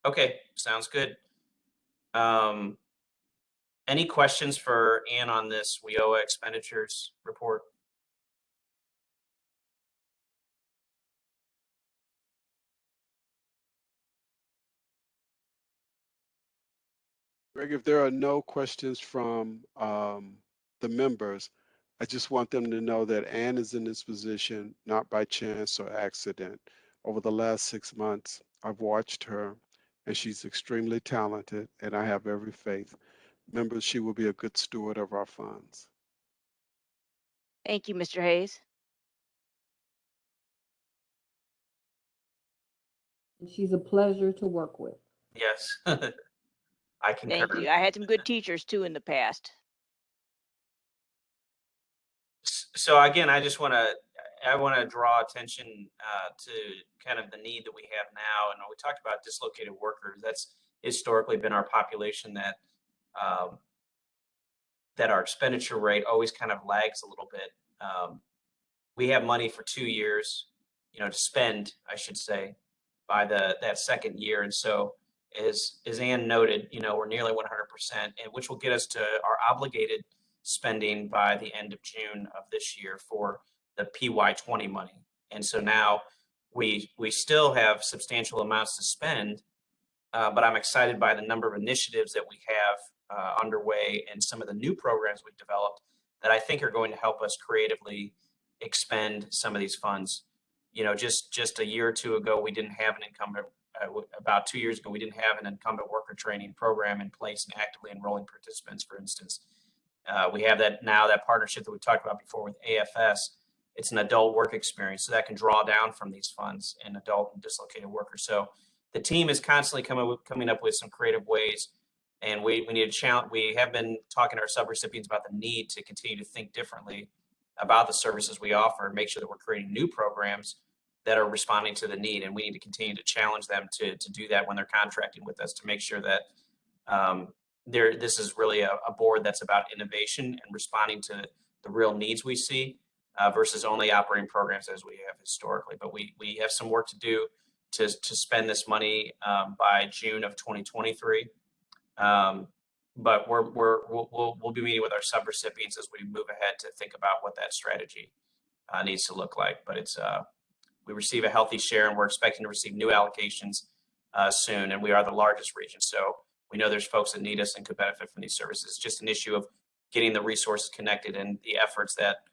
Okay, sounds good. Any questions for Ann on this WIOA expenditures report? Greg, if there are no questions from the members, I just want them to know that Ann is in this position, not by chance or accident. Over the last 6 months, I've watched her, and she's extremely talented, and I have every faith. Members, she will be a good steward of our funds. Thank you, Mr. Hayes. She's a pleasure to work with. Yes. I concur. Thank you. I had some good teachers too in the past. So again, I want to draw attention to kind of the need that we have now. And we talked about dislocated workers. That's historically been our population that that our expenditure rate always kind of lags a little bit. We have money for 2 years, to spend, I should say, by that second year. And so as Ann noted, we're nearly 100%, and which will get us to our obligated spending by the end of June of this year for the PY20 money. And so now we still have substantial amounts to spend, but I'm excited by the number of initiatives that we have underway and some of the new programs we've developed that I think are going to help us creatively expend some of these funds. Just a year or two ago, we didn't have an incumbent. About 2 years ago, we didn't have an incumbent worker training program in place and actively enrolling participants, for instance. We have that now, that partnership that we talked about before with AFS. It's an adult work experience, so that can draw down from these funds in adult and dislocated workers. So the team is constantly coming up with some creative ways, and we need a challenge. We have been talking to our subrecipients about the need to continue to think differently about the services we offer and make sure that we're creating new programs that are responding to the need. And we need to continue to challenge them to do that when they're contracting with us, to make sure that this is really a board that's about innovation and responding to the real needs we see versus only operating programs as we have historically. But we have some work to do to spend this money by June of 2023. But we'll be meeting with our subrecipients as we move ahead to think about what that strategy needs to look like. But we receive a healthy share, and we're expecting to receive new allocations soon. And we are the largest region, so we know there's folks that need us and could benefit from these services. It's just an issue of getting the resources connected and the efforts that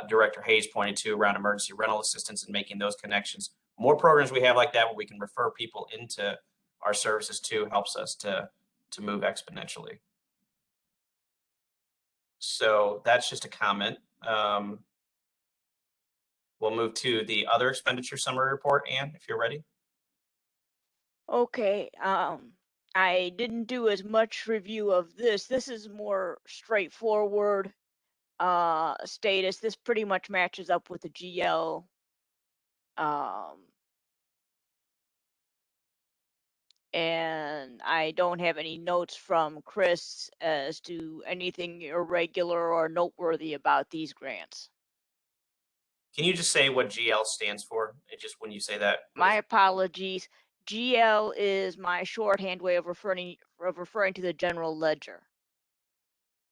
Director Hayes pointed to around emergency rental assistance and making those connections. More programs we have like that where we can refer people into our services too helps us to move exponentially. So that's just a comment. We'll move to the other expenditure summary report, Ann, if you're ready. Okay. I didn't do as much review of this. This is more straightforward status. This pretty much matches up with the GL. And I don't have any notes from Chris as to anything irregular or noteworthy about these grants. Can you just say what GL stands for? Just when you say that. My apologies. GL is my shorthand way of referring to the general ledger.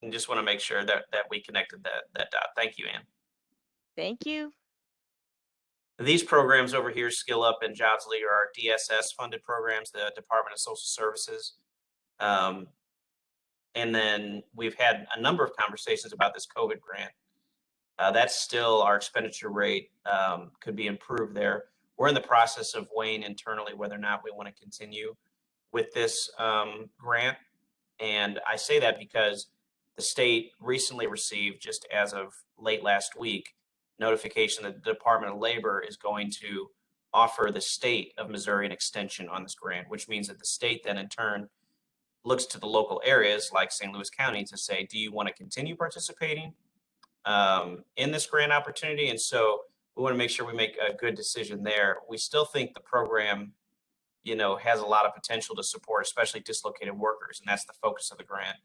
And just want to make sure that we connected that dot. Thank you, Ann. Thank you. These programs over here, Skill Up and Jobsly, are our DSS funded programs, the Department of Social Services. And then we've had a number of conversations about this COVID grant. That's still our expenditure rate could be improved there. We're in the process of weighing internally whether or not we want to continue with this grant. And I say that because the state recently received, just as of late last week, notification that the Department of Labor is going to offer the state of Missouri an extension on this grant, which means that the state then in turn looks to the local areas like St. Louis County to say, do you want to continue participating in this grant opportunity? And so we want to make sure we make a good decision there. We still think the program, has a lot of potential to support, especially dislocated workers. And that's the focus of the grant,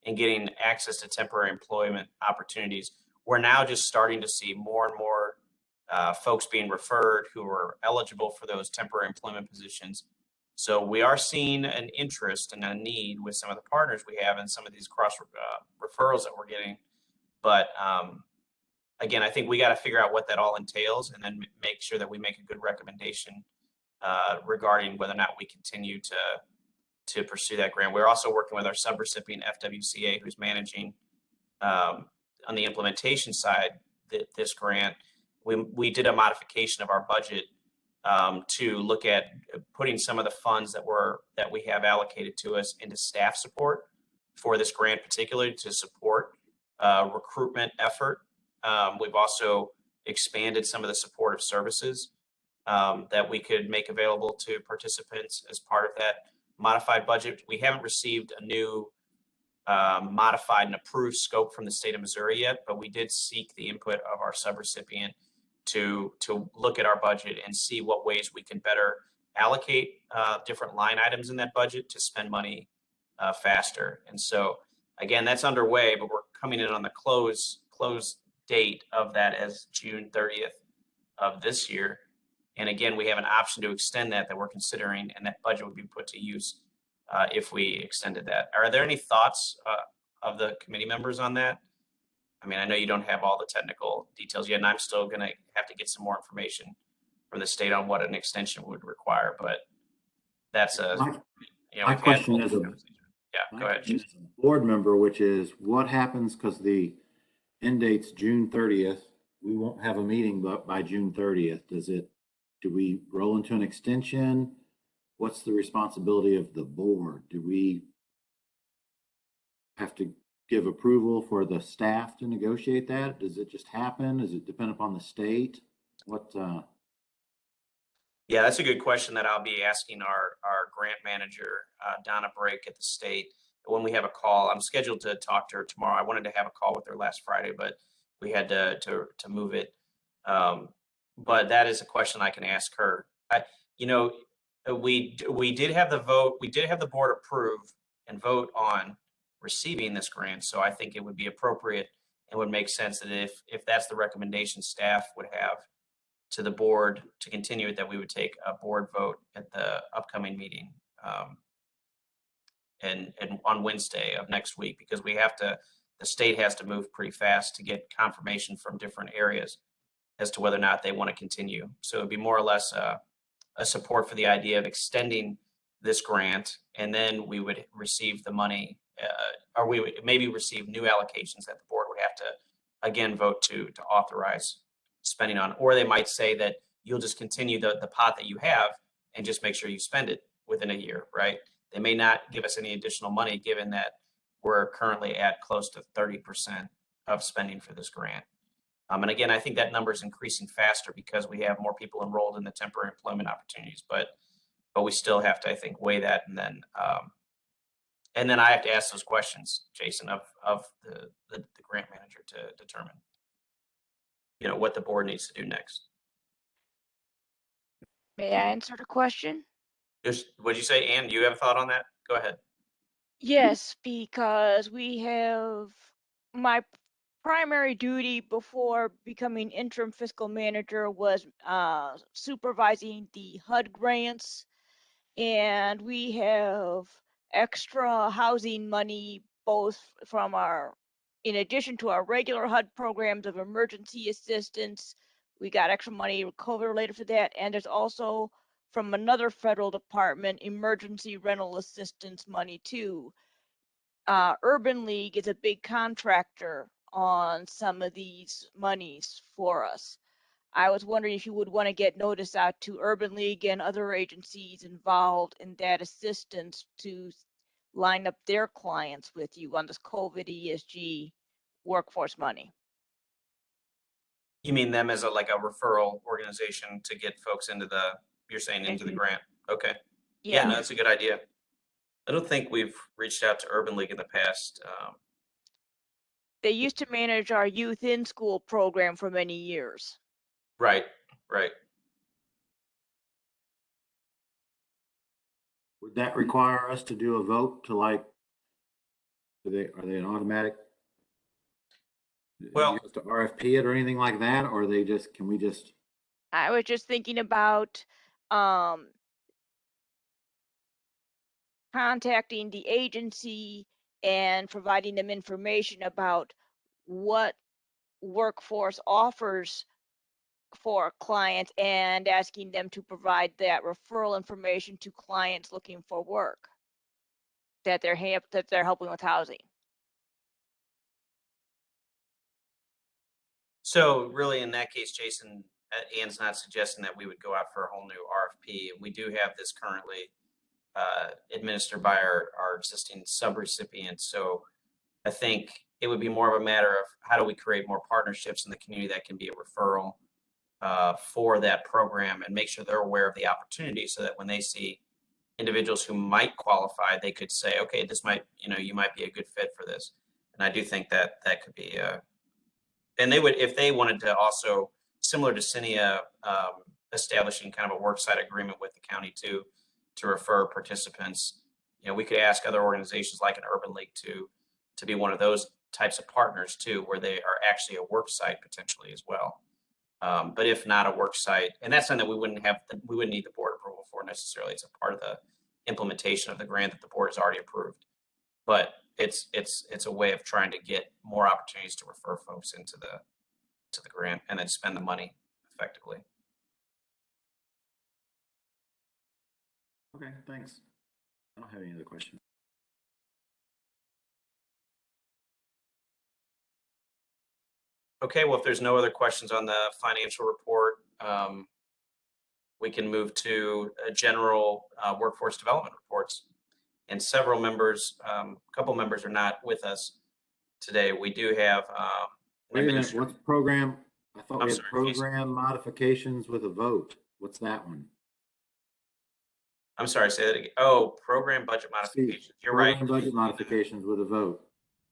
and getting access to temporary employment opportunities. We're now just starting to see more and more folks being referred who are eligible for those temporary employment positions. So we are seeing an interest and a need with some of the partners we have and some of these cross referrals that we're getting. But again, I think we got to figure out what that all entails, and then make sure that we make a good recommendation regarding whether or not we continue to pursue that grant. We're also working with our subrecipient FWCA, who's managing on the implementation side this grant. We did a modification of our budget to look at putting some of the funds that we have allocated to us into staff support for this grant, particularly to support recruitment effort. We've also expanded some of the supportive services that we could make available to participants as part of that modified budget. We haven't received a new modified and approved scope from the state of Missouri yet, but we did seek the input of our subrecipient to look at our budget and see what ways we can better allocate different line items in that budget to spend money faster. And so again, that's underway, but we're coming in on the close date of that as June 30th of this year. And again, we have an option to extend that we're considering, and that budget would be put to use if we extended that. Are there any thoughts of the committee members on that? I mean, I know you don't have all the technical details yet, and I'm still going to have to get some more information from the state on what an extension would require, but that's My question is, yeah, go ahead. as a board member, which is what happens, because the end date's June 30th, we won't have a meeting but by June 30th. Do we roll into an extension? What's the responsibility of the board? Do we have to give approval for the staff to negotiate that? Does it just happen? Does it depend upon the state? Yeah, that's a good question that I'll be asking our grant manager, Donna Brake at the state, when we have a call. I'm scheduled to talk to her tomorrow. I wanted to have a call with her last Friday, but we had to move it. But that is a question I can ask her. We did have the vote. We did have the board approve and vote on receiving this grant. So I think it would be appropriate and would make sense that if that's the recommendation staff would have to the board to continue it, that we would take a board vote at the upcoming meeting and on Wednesday of next week, because the state has to move pretty fast to get confirmation from different areas as to whether or not they want to continue. So it'd be more or less a support for the idea of extending this grant, and then we would receive the money, or we would maybe receive new allocations that the board would have to again vote to authorize spending on. Or they might say that you'll just continue the pot that you have and just make sure you spend it within a year, right? They may not give us any additional money, given that we're currently at close to 30% of spending for this grant. And again, I think that number is increasing faster because we have more people enrolled in the temporary employment opportunities, but we still have to, I think, weigh that. And then I have to ask those questions, Jason, of the grant manager to determine, what the board needs to do next. May I answer the question? What'd you say, Ann? You have a thought on that? Go ahead. Yes, because my primary duty before becoming interim fiscal manager was supervising the HUD grants, and we have extra housing money both from in addition to our regular HUD programs of emergency assistance. We got extra money COVID related for that, and there's also from another federal department emergency rental assistance money too. Urban League is a big contractor on some of these monies for us. I was wondering if you would want to get notice out to Urban League and other agencies involved in that assistance to line up their clients with you on this COVID ESG workforce money. You mean them as a like a referral organization to get folks into the, you're saying into the grant? Okay. Yeah, no, that's a good idea. I don't think we've reached out to Urban League in the past. They used to manage our youth in school program for many years. Right, right. Would that require us to do a vote to like, are they an automatic? Well- you have to RFP it or anything like that, or they just, can we just? I was just thinking about contacting the agency and providing them information about what workforce offers for clients and asking them to provide that referral information to clients looking for work that they're helping with housing. So really in that case, Jason, Ann's not suggesting that we would go out for a whole new RFP. We do have this currently administered by our existing subrecipients. So I think it would be more of a matter of how do we create more partnerships in the community that can be a referral for that program and make sure they're aware of the opportunity so that when they see individuals who might qualify, they could say, okay, this might, you might be a good fit for this. And I do think that that could be, and they would, if they wanted to also, similar to Cinia, establishing kind of a worksite agreement with the county to refer participants, we could ask other organizations like an Urban League to be one of those types of partners too, where they are actually a work site potentially as well. But if not a work site, and that's something that we wouldn't need the board approval for necessarily. It's a part of the implementation of the grant that the board has already approved. But it's a way of trying to get more opportunities to refer folks into the grant and then spend the money effectively. Okay, thanks. I don't have any other questions. Okay, well, if there's no other questions on the financial report, we can move to general workforce development reports. And several members, a couple members are not with us today. We do have. Wait a minute, what's program? I thought I'm we had sorry, Jason. program modifications with a vote. What's that one? I'm sorry, say that again. Oh, program budget modifications. You're right. Program budget modifications with a vote.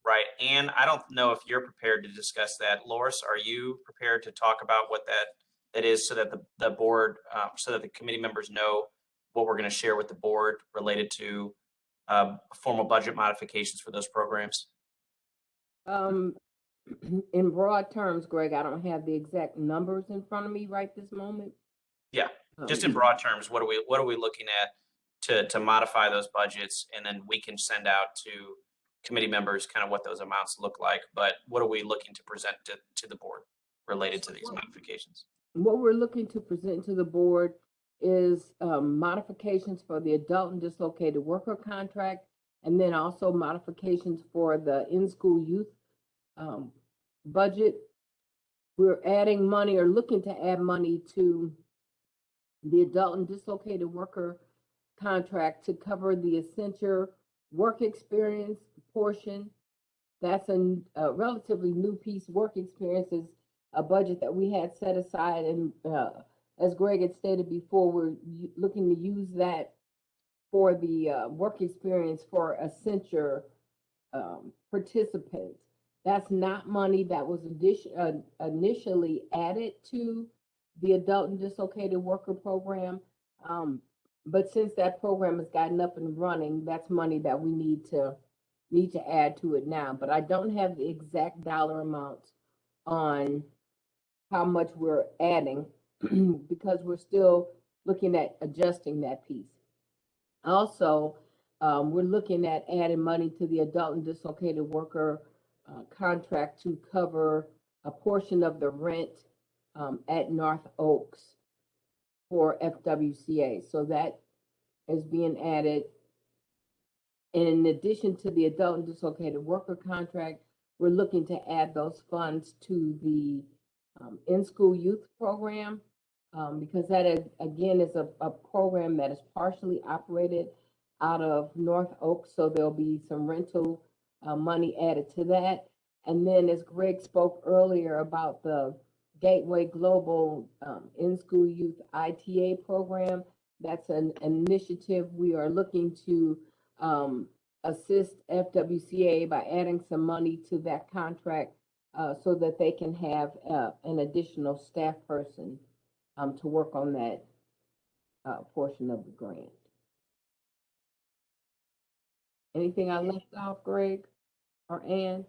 Right. And I don't know if you're prepared to discuss that. Loris, are you prepared to talk about what that is so that the board, so that the committee members know what we're going to share with the board related to formal budget modifications for those programs? In broad terms, Greg, I don't have the exact numbers in front of me right this moment. Yeah, just in broad terms, what are we looking at to modify those budgets, and then we can send out to committee members kind of what those amounts look like. But what are we looking to present to the board related to these modifications? What we're looking to present to the board is modifications for the adult and dislocated worker contract, and then also modifications for the in-school youth budget. We're adding money or looking to add money to the adult and dislocated worker contract to cover the essential work experience portion. That's a relatively new piece. Work experience is a budget that we had set aside, and as Greg had stated before, we're looking to use that for the work experience for essential participants. That's not money that was initially added to the adult and dislocated worker program. But since that program has gotten up and running, that's money that we need to add to it now. But I don't have the exact dollar amounts on how much we're adding because we're still looking at adjusting that piece. Also, we're looking at adding money to the adult and dislocated worker contract to cover a portion of the rent at North Oaks for FWCA. So that is being added. And in addition to the adult and dislocated worker contract, we're looking to add those funds to the in-school youth program, because that is, again, is a program that is partially operated out of North Oak, so there'll be some rental money added to that. And then, as Greg spoke earlier about the Gateway Global in-school youth ITA program, that's an initiative we are looking to assist FWCA by adding some money to that contract so that they can have an additional staff person to work on that portion of the grant. Anything I left off, Greg or Ann?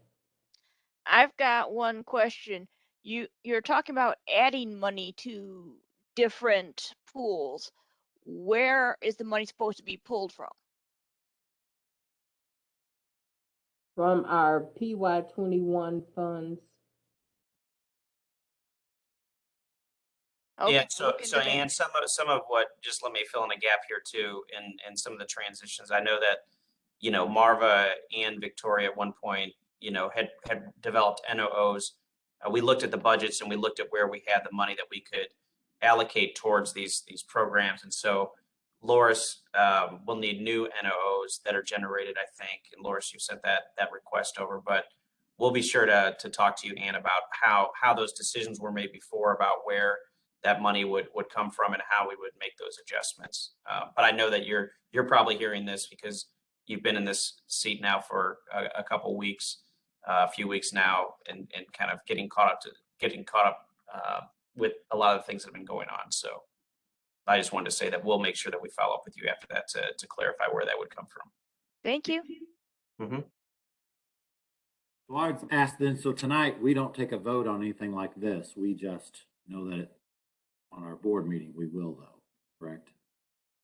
I've got one question. You're talking about adding money to different pools. Where is the money supposed to be pulled from? From our PY21 funds. Okay, Yeah, I'll so, look so into that. Ann, some of what, just let me fill in a gap here too, in some of the transitions. I know that, Marva and Victoria at one point, had developed NOOs. We looked at the budgets and we looked at where we had the money that we could allocate towards these programs. And so Loris will need new NOOs that are generated, I think. And Loris, you sent that request over, but we'll be sure to talk to you, Ann, about how those decisions were made before about where that money would come from and how we would make those adjustments. But I know that you're probably hearing this because you've been in this seat now for a couple weeks, a few weeks now, and kind of getting caught up with a lot of the things that have been going on. So I just wanted to say that we'll make sure that we follow up with you after that to clarify where that would come from. Thank you. Mm-hmm. So I would ask then, so tonight, we don't take a vote on anything like this. We just know that on our board meeting, we will though, correct?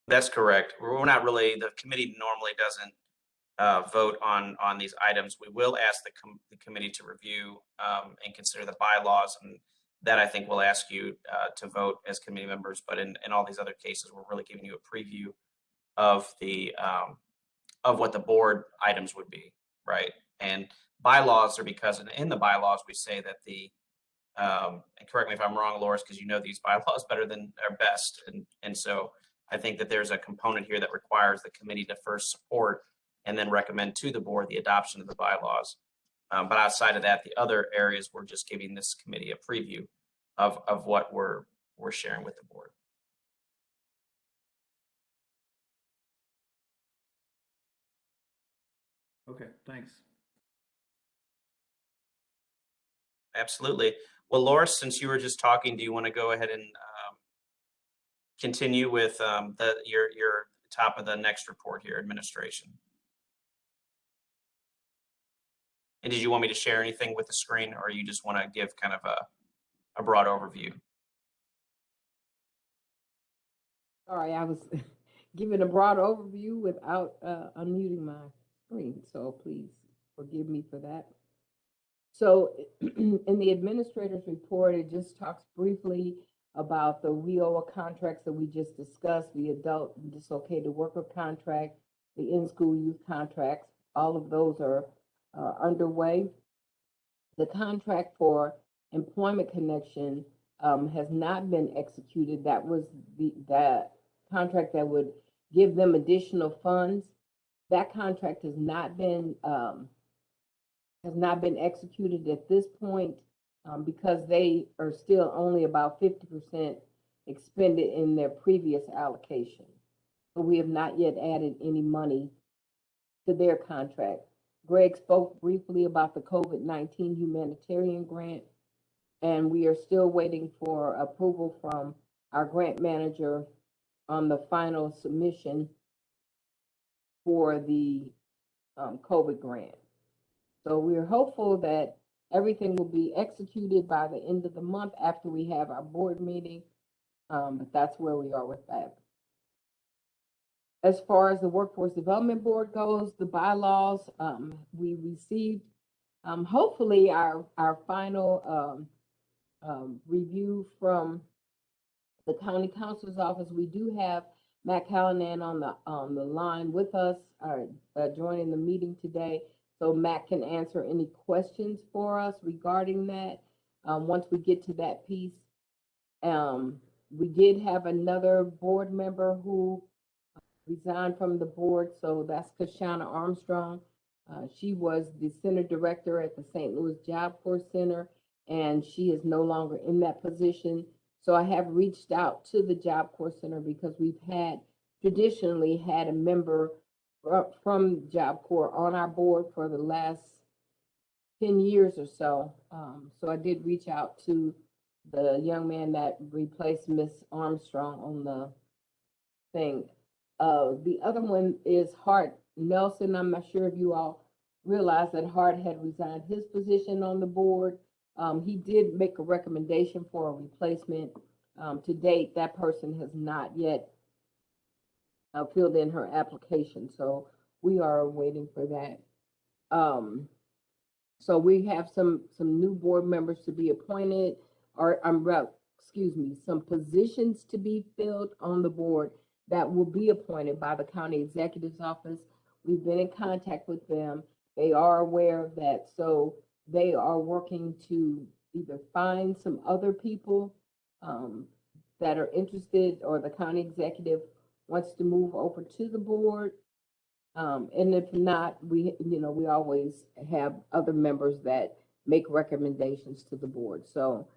That's correct. We're not really, the committee normally doesn't vote on these items. We will ask the committee to review and consider the bylaws, and that I think we'll ask you to vote as committee members. But in all these other cases, we're really giving you a preview of the of what the board items would be, right? And bylaws are because in the bylaws we say that the and correct me if I'm wrong, Loris, because you know these bylaws better than our best, and so I think that there's a component here that requires the committee to first support and then recommend to the board the adoption of the bylaws. But outside of that, the other areas, we're just giving this committee a preview of what we're sharing with the board. Okay, thanks. Absolutely. Well, Loris, since you were just talking, do you want to go ahead and continue with your top of the next report here, administration? And did you want me to share anything with the screen, or you just want to give kind of a broad overview? Sorry, I was giving a broad overview without unmuting my screen, so please forgive me for that. So in the administrator's report, it just talks briefly about the WIOA contracts that we just discussed, the adult dislocated worker contract, the in-school youth contracts. All of those are underway. The contract for Employment Connection has not been executed. That was the contract that would give them additional funds. That contract has not been executed at this point because they are still only about 50% expended in their previous allocation. So we have not yet added any money to their contract. Greg spoke briefly about the COVID-19 humanitarian grant, and we are still waiting for approval from our grant manager on the final submission for the COVID grant. So we're hopeful that everything will be executed by the end of the month after we have our board meeting, but that's where we are with that. As far as the Workforce Development Board goes, the bylaws, we received hopefully our final review from the county counselor's office. We do have Matt Callanan on the line with us, joining the meeting today. So Matt can answer any questions for us regarding that. once we get to that piece. We did have another board member who resigned from the board, so that's Kashana Armstrong. She was the center director at the St. Louis Job Corps Center, and she is no longer in that position. So I have reached out to the Job Corps Center because we've traditionally had a member from Job Corps on our board for the last 10 years or so. So I did reach out to the young man that replaced Miss Armstrong on the thing. The other one is Hart Nelson. I'm not sure if you all realize that Hart had resigned his position on the board. He did make a recommendation for a replacement. To date, that person has not yet filled in her application, so we are waiting for that. So we have some new board members to be appointed, or some positions to be filled on the board that will be appointed by the county executive's office. We've been in contact with them. They are aware of that. So they are working to either find some other people that are interested, or the county executive wants to move over to the board. And if not, we always have other members that make recommendations to the board. So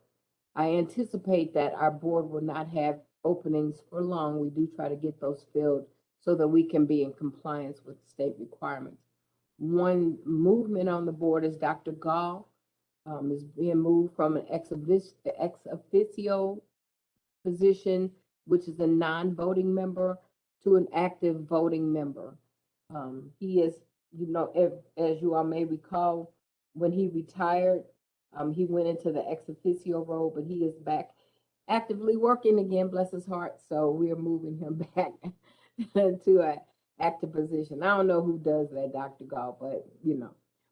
I anticipate that our board will not have openings for long. We do try to get those filled so that we can be in compliance with state requirements. One movement on the board is Dr. Gall is being moved from an ex officio position, which is a non-voting member, to an active voting member. He is, as you all may recall, when he retired, he went into the ex officio role, but he is back actively working again, bless his heart. So we are moving him back to an active position. I don't know who does that, Dr. Gall, but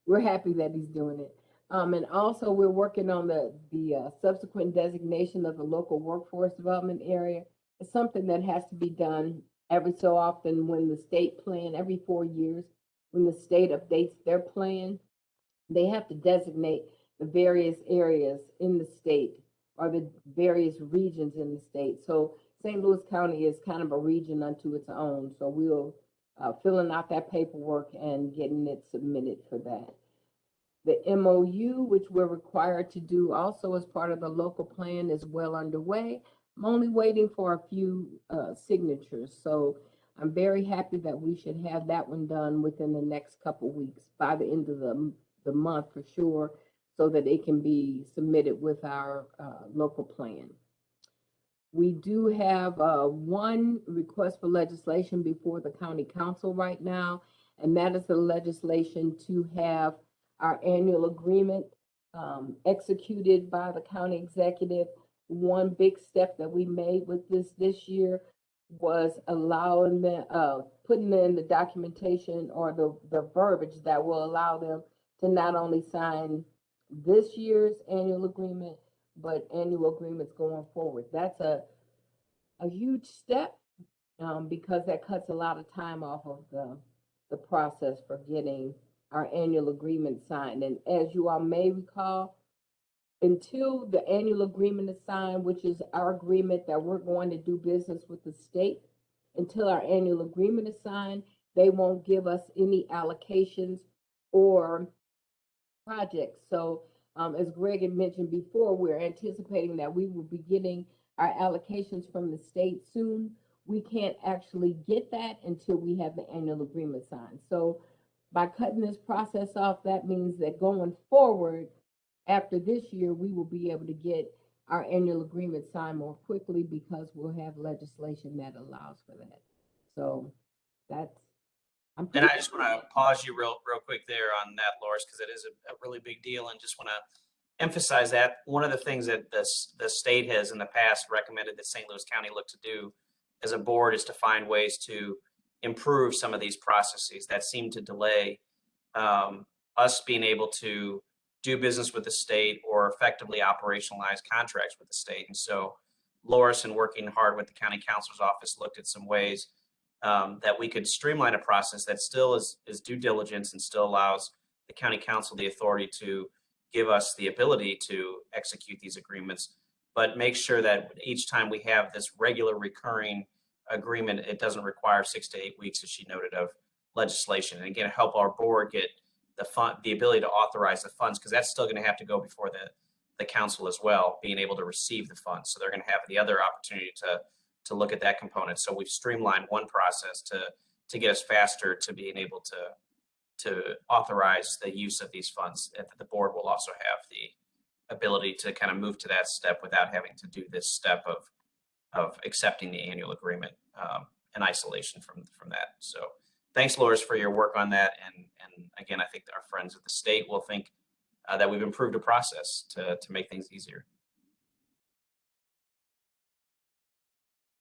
we're happy that he's doing it. And also we're working on the subsequent designation of the local workforce development area. It's something that has to be done every so often when the state plan, every 4 years, when the state updates their plan, they have to designate the various areas in the state or the various regions in the state. So St. Louis County is kind of a region unto its own. So we'll filling out that paperwork and getting it submitted for that. The MOU, which we're required to do also as part of the local plan, is well underway. I'm only waiting for a few signatures. So I'm very happy that we should have that one done within the next couple weeks, by the end of the month for sure, so that it can be submitted with our local plan. We do have one request for legislation before the county council right now, and that is the legislation to have our annual agreement executed by the county executive. One big step that we made with this year was allowing them, putting in the documentation or the verbiage that will allow them to not only sign this year's annual agreement, but annual agreements going forward. That's a huge step because that cuts a lot of time off of the process for getting our annual agreement signed. And as you all may recall, until the annual agreement is signed, which is our agreement that we're going to do business with the state, until our annual agreement is signed, they won't give us any allocations or projects. So as Greg had mentioned before, we're anticipating that we will be getting our allocations from the state soon. We can't actually get that until we have the annual agreement signed. So by cutting this process off, that means that going forward, after this year, we will be able to get our annual agreement signed more quickly because we'll have legislation that allows for that. So that's, And I just want to pause you real quick there on that, Loris, because it is a really big deal, and just want to emphasize that one of the things that the state has in the past recommended that St. Louis County look to do as a board is to find ways to improve some of these processes that seem to delay us being able to do business with the state or effectively operationalize contracts with the state. And so Loris, and working hard with the county counselor's office, looked at some ways that we could streamline a process that still is due diligence and still allows the county council the authority to give us the ability to execute these agreements, but make sure that each time we have this regular recurring agreement, it doesn't require 6 to 8 weeks, as she noted, of legislation. And again, help our board get the ability to authorize the funds, because that's still going to have to go before the council as well, being able to receive the funds. So they're going to have the other opportunity to look at that component. So we've streamlined one process to get us faster to being able to authorize the use of these funds. And the board will also have the ability to kind of move to that step without having to do this step of accepting the annual agreement in isolation from that. So thanks, Loris, for your work on that. And again, I think our friends at the state will think that we've improved a process to make things easier.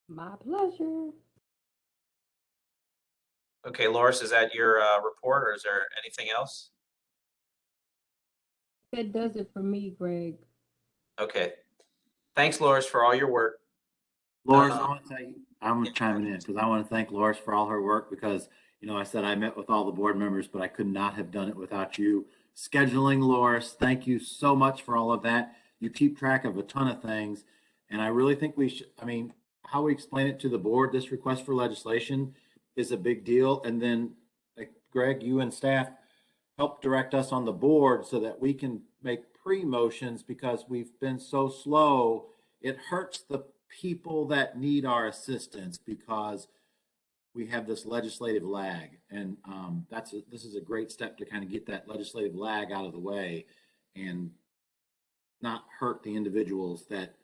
My pleasure. Okay, Loris, is that your report, or is there anything else? That does it for me, Greg. Okay. Thanks, Loris, for all your work. Loris, I want to tell you, I'm chiming in because I want to thank Loris for all her work because, you know, I said I met with all the board members, but I could not have done it without you. Scheduling, Loris, thank you so much for all of that. You keep track of a ton of things. And I really think we should, I mean, how we explain it to the board, this request for legislation is a big deal. And then, like, Greg, you and staff help direct us on the board so that we can make pre-motions because we've been so slow. It hurts the people that need our assistance because we have this legislative lag. And this is a great step to kind of get that legislative lag out of the way and not hurt the individuals that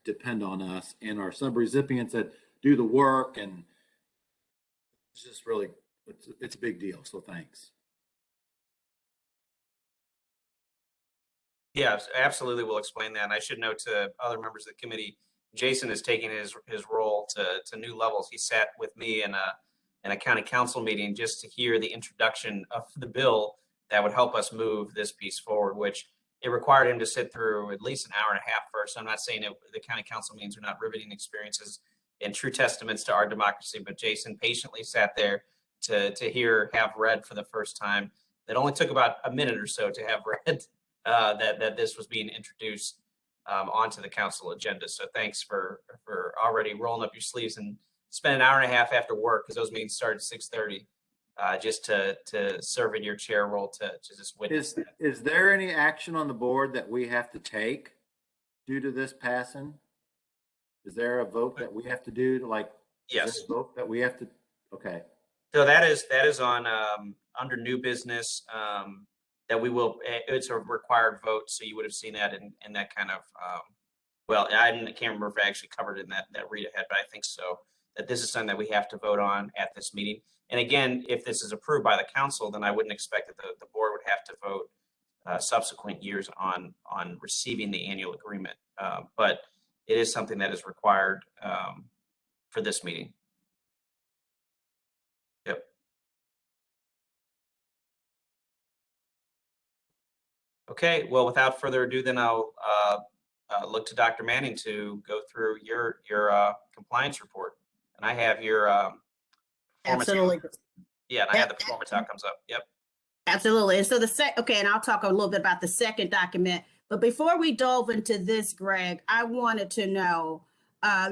depend on us and our sub-recipients that do the work. And it's just really, it's a big deal. So thanks. Yeah, absolutely. We'll explain that. And I should note to other members of the committee, Jason is taking his role to new levels. He sat with me in a county council meeting just to hear the introduction of the bill that would help us move this piece forward, which it required him to sit through at least an hour and a half first. I'm not saying the county council meetings are not riveting experiences and true testaments to our democracy, but Jason patiently sat there to have read for the first time. It only took about a minute or so to have read that this was being introduced onto the council agenda. So thanks for already rolling up your sleeves and spend an hour and a half after work, because those meetings start at 6:30, just to serve in your chair role to just witness that. Is there any action on the board that we have to take due to this passing? Is there a vote that we have to do to, like? Yes. Is there a vote that we have to? Okay. So that is on under new business. That we will, it's a required vote. So you would have seen that in that kind of, well, I can't remember if I actually covered it in that read ahead, but I think so, that this is something that we have to vote on at this meeting. And again, if this is approved by the council, then I wouldn't expect that the board would have to vote subsequent years on receiving the annual agreement. But it is something that is required for this meeting. Yep. Okay, well, without further ado, then I'll look to Dr. Manning to go through your compliance report. And I have your performance. Absolutely. Yeah, and I have the performance outcomes up. Yep. Absolutely. And so okay, and I'll talk a little bit about the second document. But before we delve into this, Greg, I wanted to know,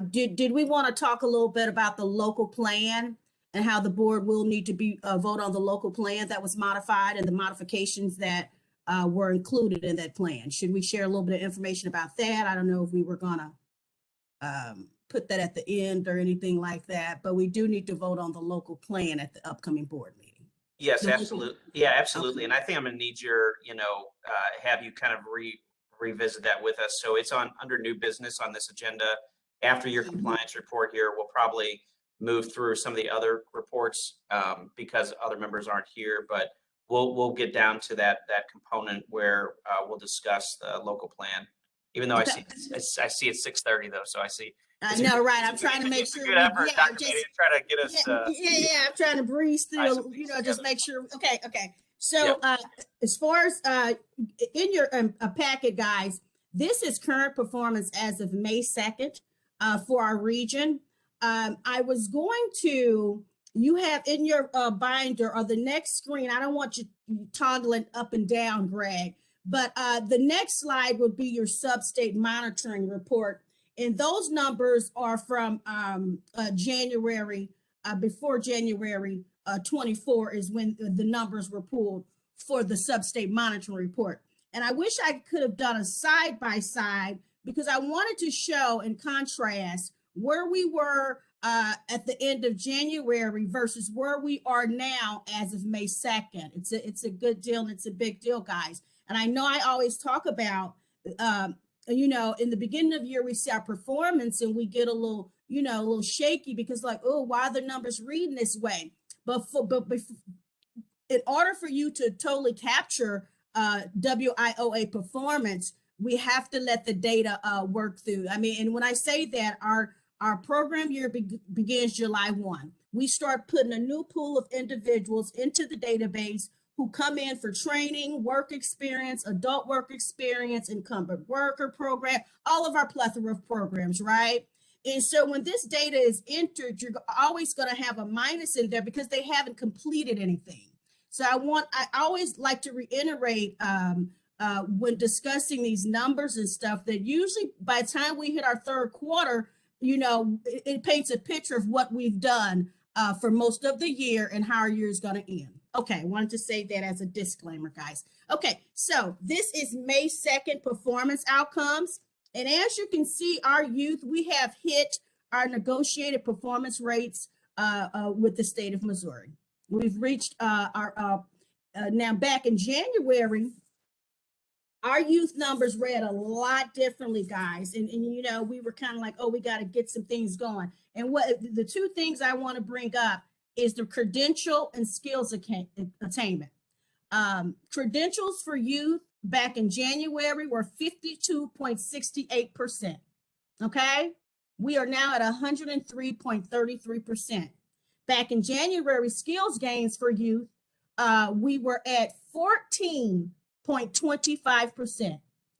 did we want to talk a little bit about the local plan and how the board will need to vote on the local plan that was modified and the modifications that were included in that plan? Should we share a little bit of information about that? I don't know if we were gonna put that at the end or anything like that, but we do need to vote on the local plan at the upcoming board meeting. Yes, absolutely. Yeah, absolutely. And I think I'm gonna need your, have you kind of revisit that with us. So it's under new business on this agenda. After your compliance report here, we'll probably move through some of the other reports because other members aren't here, but we'll get down to that component where we'll discuss the local plan. Even though I see it's 6:30 though, so I see. I know, right? I'm trying to make sure. Good effort, Dr. Manning, to try to get us. Yeah, I'm trying to breeze through. Just make sure. Okay. So as far as in your packet, guys, this is current performance as of May 2nd for our region. I was going to. You have in your binder or the next screen, I don't want you toggling up and down, Greg, But the next slide would be your sub-state monitoring report. And those numbers are from January, before January 24 is when the numbers were pulled for the sub-state monitoring report. And I wish I could have done a side by side because I wanted to show in contrast where we were at the end of January versus where we are now as of May 2nd. It's a good deal and it's a big deal, guys. And I know I always talk about, you know, in the beginning of the year, we see our performance and we get a little, you know, a little shaky because like, oh, why are the numbers reading this way? But in order for you to totally capture WIOA performance, we have to let the data work through. I mean, and when I say that, our program year begins July 1. We start putting a new pool of individuals into the database who come in for training, work experience, adult work experience, incumbent worker program, all of our plethora of programs, right? And so when this data is entered, you're always going to have a minus in there because they haven't completed anything. So I always like to reiterate when discussing these numbers and stuff that usually by the time we hit our third quarter, you know, it paints a picture of what we've done for most of the year and how our year is going to end. Okay, I wanted to say that as a disclaimer, guys. Okay, so this is May 2nd performance outcomes. And as you can see, our youth, we have hit our negotiated performance rates with the state of Missouri. We've reached our now back in January, our youth numbers read a lot differently, guys. And you know, we were kind of like, oh, we got to get some things going. And what the two things I want to bring up is the credential and skills attainment. Credentials for youth back in January were 52.68%. Okay. We are now at 103.33%. Back in January, skills gains for youth, we were at 14.25%.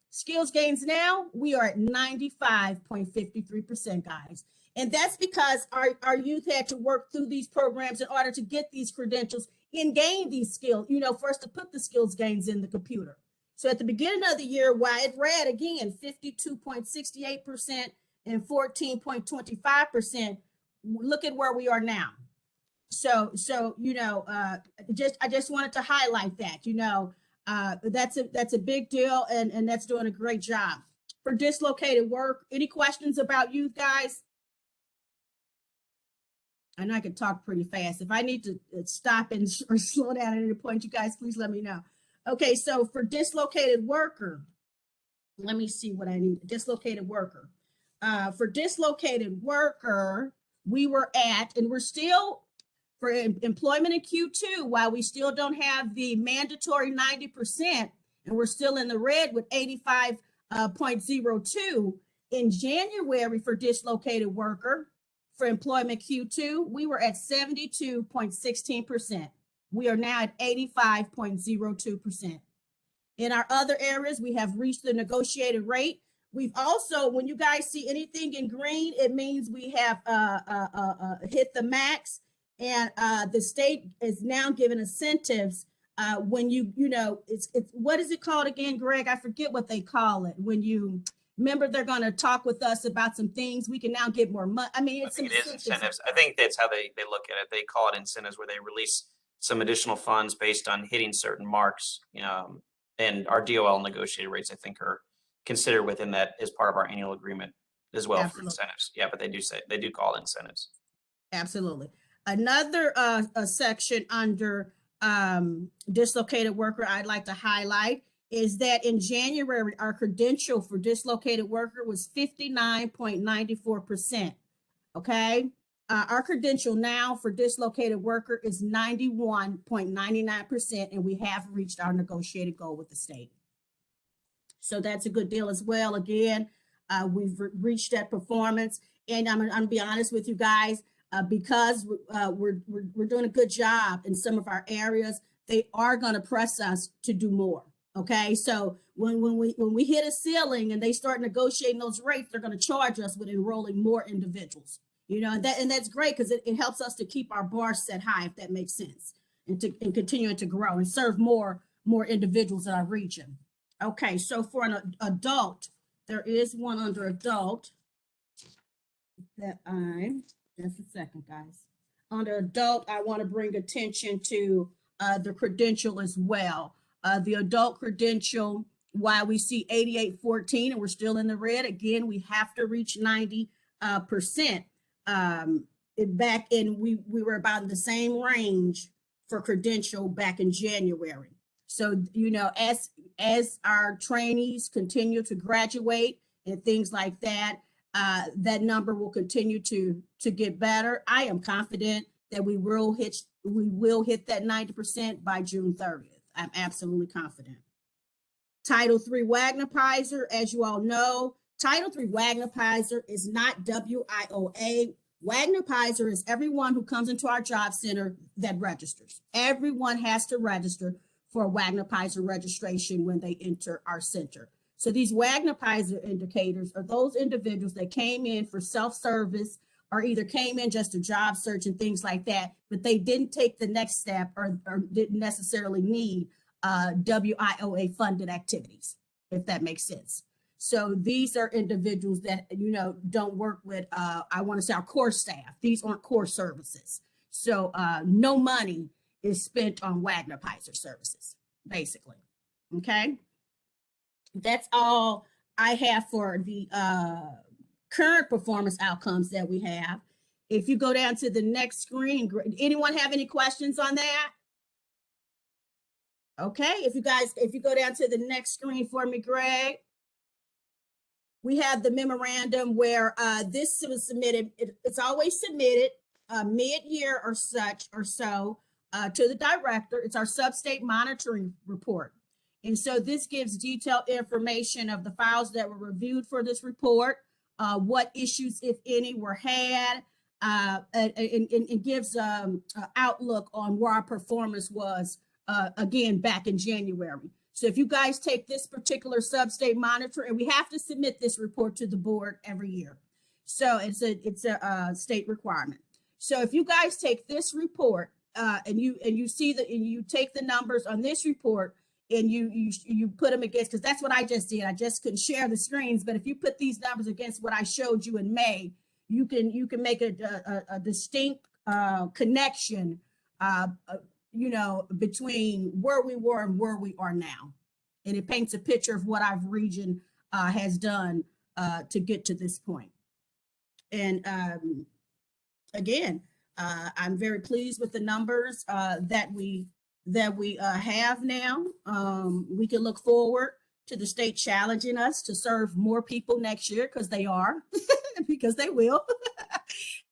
Skills gains now, we are at 95.53%, guys. And that's because our youth had to work through these programs in order to get these credentials and gain these skills, you know, for us to put the skills gains in the computer. So at the beginning of the year, while it read again 52.68% and 14.25%, look at where we are now. So you know, I just wanted to highlight that, you know, that's a big deal and that's doing a great job. For dislocated work, any questions about youth, guys? I know I can talk pretty fast. If I need to stop and or slow down at any point, you guys please let me know. Okay, so for dislocated worker, let me see what I need. Dislocated worker. For dislocated worker, we were at, and we're still, for employment in Q2, while we still don't have the mandatory 90%, and we're still in the red with 85.02, in January for dislocated worker, for employment Q2, we were at 72.16%. We are now at 85.02%. In our other areas, we have reached the negotiated rate. We've also, when you guys see anything in green, it means we have hit the max. And the state is now giving incentives when you know, it's what is it called again, Greg? I forget what they call it. When you remember, they're going to talk with us about some things. We can now get more money. I mean, it's it is incentives. I think that's how they look at it. They call it incentives, where they release some additional funds based on hitting certain marks. And our DOL negotiated rates, I think, are considered within that as part of our annual agreement as well. Absolutely. For incentives. Yeah, but they do call it incentives. Absolutely. Another section under dislocated worker I'd like to highlight is that in January, our credential for dislocated worker was 59.94%. Okay. Our credential now for dislocated worker is 91.99%, and we have reached our negotiated goal with the state. So that's a good deal as well. Again, we've reached that performance, and I'm gonna be honest with you guys, because we're doing a good job in some of our areas. They are going to press us to do more. Okay, so when we hit a ceiling and they start negotiating those rates, they're going to charge us with enrolling more individuals. You know, and that's great because it helps us to keep our bar set high, if that makes sense, and continuing to grow and serve more individuals in our region. Okay, so for an adult, there is one under adult that just a second, guys. Under adult, I want to bring attention to the credential as well. The adult credential, while we see 8814 and we're still in the red, again, we have to reach 90%. Back in, we were about in the same range for credential back in January. So, you know, as our trainees continue to graduate and things like that, that number will continue to get better. I am confident that we will hit that 90% by June 30th. I'm absolutely confident. Title III Wagner-Peiser, as you all know, Title III Wagner-Peiser is not WIOA. Wagner-Peiser is everyone who comes into our job center that registers. Everyone has to register for a Wagner-Peiser registration when they enter our center. So these Wagner-Peiser indicators are those individuals that came in for self-service or either came in just a job search and things like that, but they didn't take the next step or didn't necessarily need WIOA funded activities, if that makes sense. So these are individuals that, you know, don't work with, I want to say, our core staff. These aren't core services. So no money is spent on Wagner-Peiser services, basically. Okay. That's all I have for the current performance outcomes that we have. If you go down to the next screen, anyone have any questions on that? Okay, if you go down to the next screen for me, Greg. We have the memorandum where this was submitted. It's always submitted mid-year or such or so to the director. It's our sub-state monitoring report. And so this gives detailed information of the files that were reviewed for this report, what issues, if any, were had, and gives an outlook on where our performance was, again, back in January. So if you guys take this particular sub-state monitor, and we have to submit this report to the board every year. So it's a state requirement. So if you guys take this report and you see that, and you take the numbers on this report, and you put them against, because that's what I just did. I just couldn't share the screens, but if you put these numbers against what I showed you in May, you can make a distinct connection, you know, between where we were and where we are now, and it paints a picture of what our region has done to get to this point. And again, I'm very pleased with the numbers that we have now. We can look forward to the state challenging us to serve more people next year, because they are, because they will.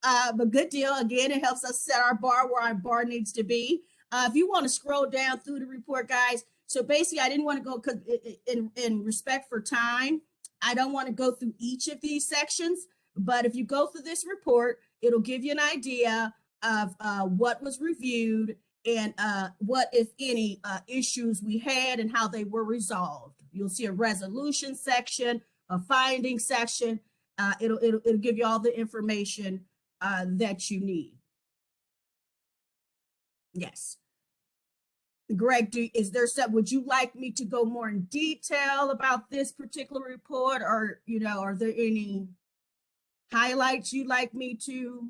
But good deal. Again, it helps us set our bar where our bar needs to be. If you want to scroll down through the report, guys. So basically, I didn't want to go, because in respect for time, I don't want to go through each of these sections. But if you go through this report, it'll give you an idea of what was reviewed and what, if any, issues we had and how they were resolved. You'll see a resolution section, a finding section. It'll give you all the information that you need. Yes. Greg, is there some, would you like me to go more in detail about this particular report, or, you know, are there any highlights you'd like me to?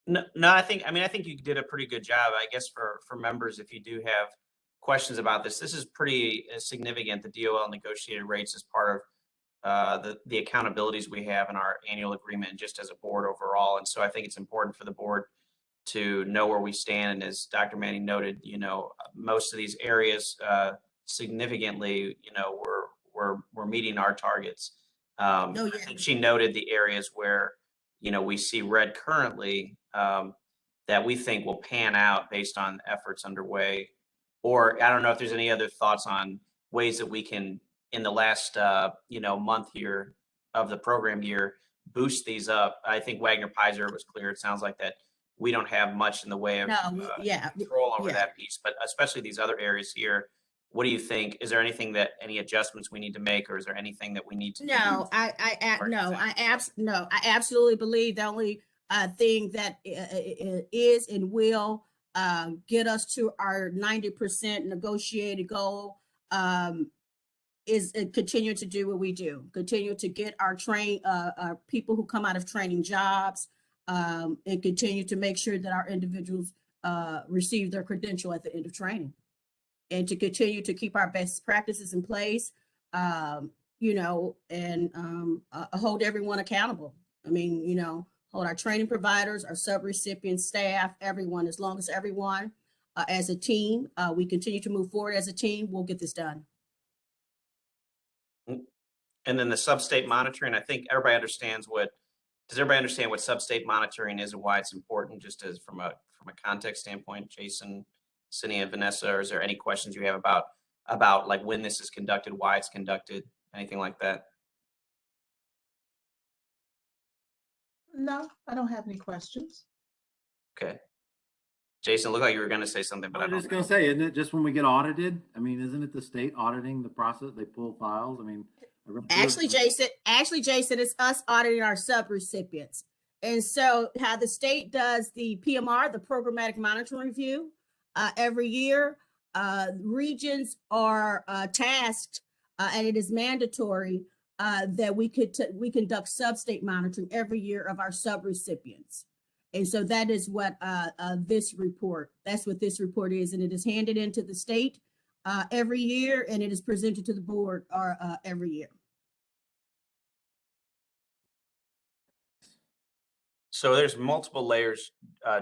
No, I think you did a pretty good job. I guess for members, if you do have questions about this is pretty significant. The DOL negotiated rates as part of the accountabilities we have in our annual agreement, and just as a board overall. And so I think it's important for the board to know where we stand. And as Dr. Manning noted, you know, most of these areas significantly, you know, we're meeting our targets. I think she noted the areas where, you know, we see red currently, that we think will pan out based on efforts underway. Or I don't know if there's any other thoughts on ways that we can, in the last, you know, month here of the program year, boost these up. I think Wagner-Peiser was clear. It sounds like that we don't have much in the way of control over that piece, but especially these other areas here. What do you think? Is there anything that, any adjustments we need to make, or is there anything that we need to do? I absolutely believe the only thing that is and will get us to our 90% negotiated goal is continue to do what we do, continue to get our people who come out of training jobs, and continue to make sure that our individuals receive their credential at the end of training, and to continue to keep our best practices in place, and hold everyone accountable. I mean, hold our training providers, our sub-recipients, staff, everyone, as long as everyone as a team, we continue to move forward as a team, we'll get this done. And then the sub-state monitoring, I think everybody understands does everybody understand what sub-state monitoring is and why it's important, just as from a context standpoint? Jason, Cindy, and Vanessa, or is there any questions you have about like when this is conducted, why it's conducted, anything like that? No, I don't have any questions. Okay. Jason, looked like you were going to say something, but I was just gonna say, isn't it just when we get audited? I mean, isn't it the state auditing the process? They pull files. I mean, Actually, Jason, it's us auditing our sub-recipients. And so how the state does the PMR, the Programmatic Monitoring Review, every year, regions are tasked, and it is mandatory that we conduct sub-state monitoring every year of our sub-recipients. And so that is what that's what this report is. And it is handed into the state every year, and it is presented to the board every year. So there's multiple layers,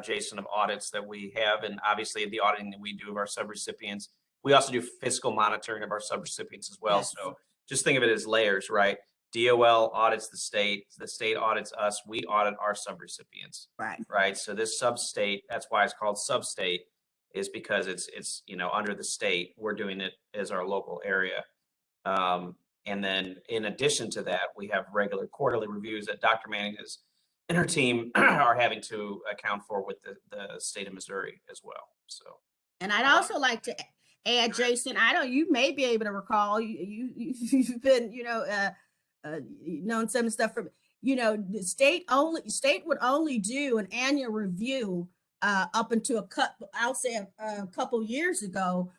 Jason, of audits that we have, and obviously the auditing that we do of our subrecipients. We also do fiscal monitoring of our subrecipients as well. Yes. So just think of it as layers, right? DOL audits the state audits us, we audit our subrecipients. Right. So this sub-state, that's why it's called sub-state, is because it's under the state. We're doing it as our local area. And then in addition to that, we have regular quarterly reviews that Dr. Manning and her team are having to account for with the state of Missouri as well. So, and I'd also like to add, Jason, you may be able to recall, you've been, known some stuff from, the state would only do an annual review up until a couple years ago.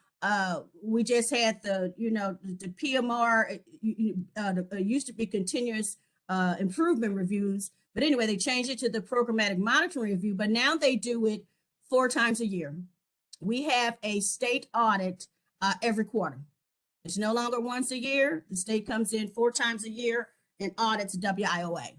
We just had the PMR, used to be continuous improvement reviews. But anyway, they changed it to the Programmatic Monitoring Review, but now they do it 4 times a year. We have a state audit every quarter. It's no longer once a year. The state comes in 4 times a year and audits WIOA.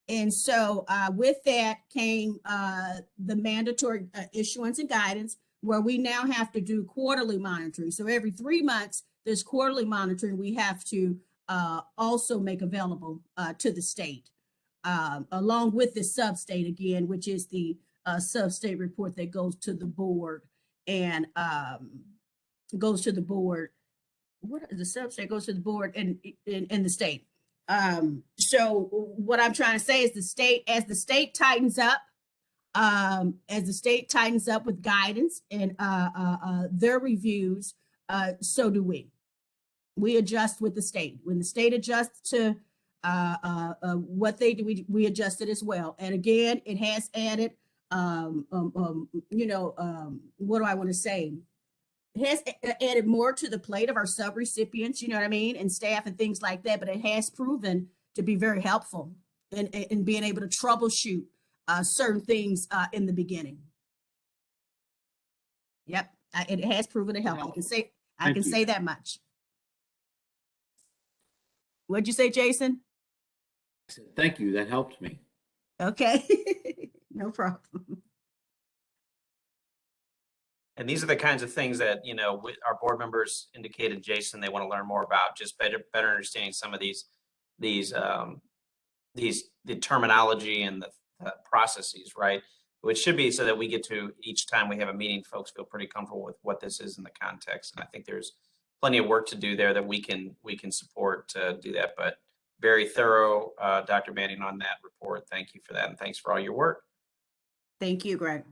And so with that came the mandatory issuance and guidance, where we now have to do quarterly monitoring. So every 3 months, there's quarterly monitoring we have to also make available to the state. Along with the sub-state again, which is the sub-state report that goes to the board and goes to the board. The sub-state goes to the board and the state. So what I'm trying to say is as the state tightens up with guidance and their reviews, so do we. We adjust with the state. When the state adjusts to what they do, we adjust it as well. And again, it has added, what do I want to say? It has added more to the plate of our sub-recipients, you know what I mean, and staff and things like that, but it has proven to be very helpful in being able to troubleshoot certain things in the beginning. Yep, it has proven to help. I can say that much. What'd you say, Jason? Thank you. That helped me. Okay, no problem. and these are the kinds of things that, our board members indicated, Jason, they want to learn more about, just better understanding some of the terminology and the processes, right? Which should be so that we get to, each time we have a meeting, folks feel pretty comfortable with what this is in the context. And I think there's plenty of work to do there that we can support to do that. But very thorough, Dr. Manning, on that report. Thank you for that. And thanks for all your work. Thank you, Greg.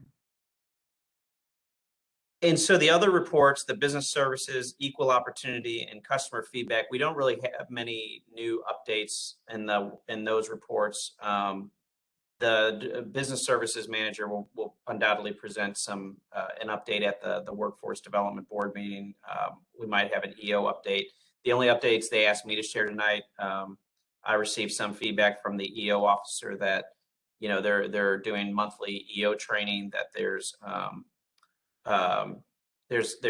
And so the other reports, the business services, equal opportunity, and customer feedback, we don't really have many new updates in those reports. the business services manager will undoubtedly present an update at the Workforce Development Board meeting. We might have an EO update. The only updates they asked me to share tonight, I received some feedback from the EO officer that, they're doing monthly EO training, that there's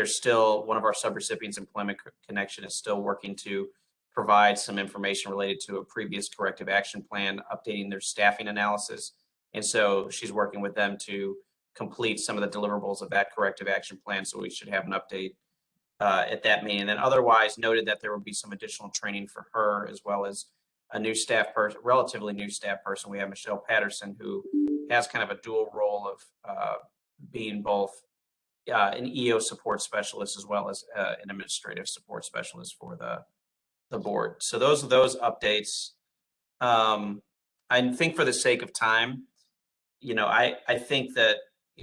still one of our subrecipients, Employment Connection, is still working to provide some information related to a previous corrective action plan, updating their staffing analysis. And so she's working with them to complete some of the deliverables of that corrective action plan. So we should have an update at that meeting. And then otherwise noted that there will be some additional training for her, as well as a new staff person, relatively new staff person. We have Michelle Patterson, who has kind of a dual role of being both an EO support specialist as well as an administrative support specialist for the board. So those are those updates. I think for the sake of time, I think that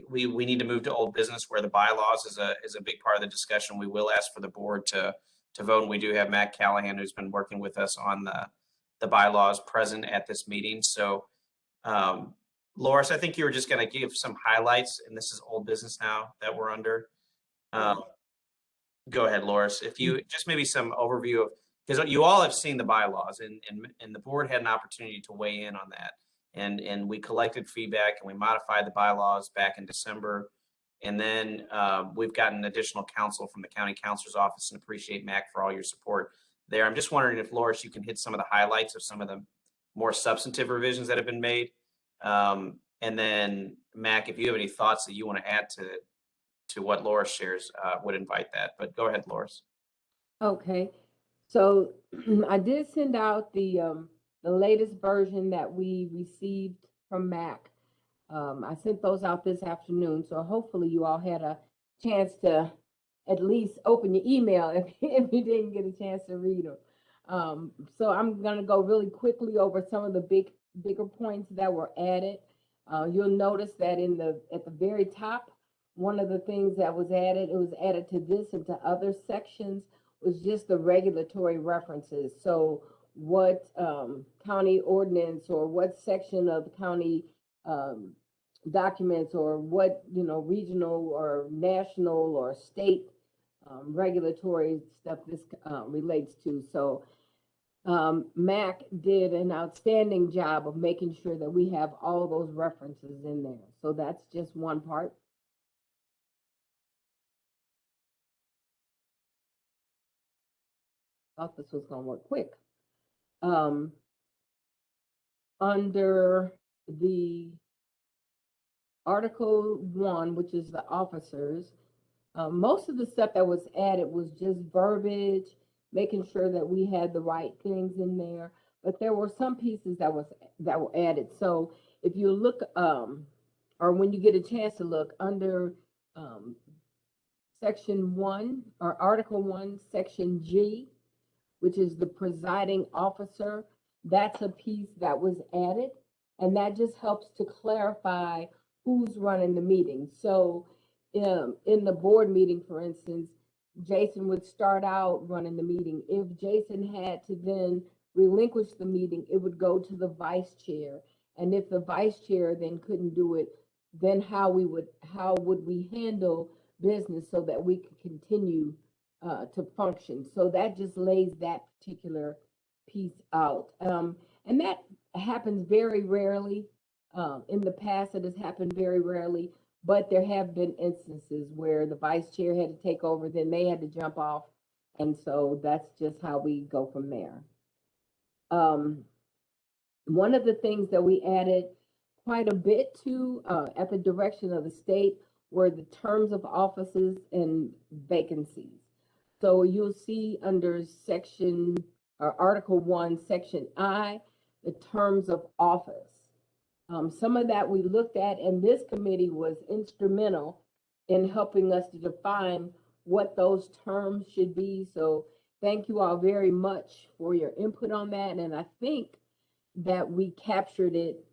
we need to move to old business, where the bylaws is a big part of the discussion. We will ask for the board to vote, and we do have Matt Callahan, who's been working with us on the bylaws, present at this meeting. So Loris, I think you were just going to give some highlights, and this is old business now that we're under. Go ahead, Loris. If you just maybe some overview of, because you all have seen the bylaws, and the board had an opportunity to weigh in on that. And we collected feedback, and we modified the bylaws back in December. And then we've gotten additional counsel from the county counselor's office, and appreciate, Mac, for all your support there. I'm just wondering if, Loris, you can hit some of the highlights of some of the more substantive revisions that have been made. And then, Mac, if you have any thoughts that you want to add to what Loris shares, would invite that. But go ahead, Loris. Okay, so I did send out the latest version that we received from Mac. I sent those out this afternoon, so hopefully you all had a chance to at least open your email if you didn't get a chance to read them. So I'm gonna go really quickly over some of the bigger points that were added. You'll notice that at the very top, one of the things that was added, it was added to this and to other sections, was just the regulatory references. So what county ordinance or what section of the county documents, or what regional or national or state regulatory stuff this relates to. So Mac did an outstanding job of making sure that we have all those references in there. So that's just one part. Thought this was going to work quick. Under the Article 1, which is the officers, most of the stuff that was added was just verbiage, making sure that we had the right things in there. But there were some pieces that were added. So if you look, or when you get a chance to look under Section 1 or Article 1, Section G, which is the presiding officer, that's a piece that was added, and that just helps to clarify who's running the meeting. So in the board meeting, for instance, Jason would start out running the meeting. If Jason had to then relinquish the meeting, it would go to the vice chair. And if the vice chair then couldn't do it, then how would we handle business so that we could continue to function? So that just lays that particular piece out. And that happens very rarely. In the past, it has happened very rarely, but there have been instances where the vice chair had to take over, then they had to jump off. And so that's just how we go from there. One of the things that we added quite a bit to at the direction of the state were the terms of offices and vacancies. So you'll see under section or Article 1, Section I, the terms of office. Some of that we looked at, and this committee was instrumental in helping us to define what those terms should be. So thank you all very much for your input on that. And I think that we captured it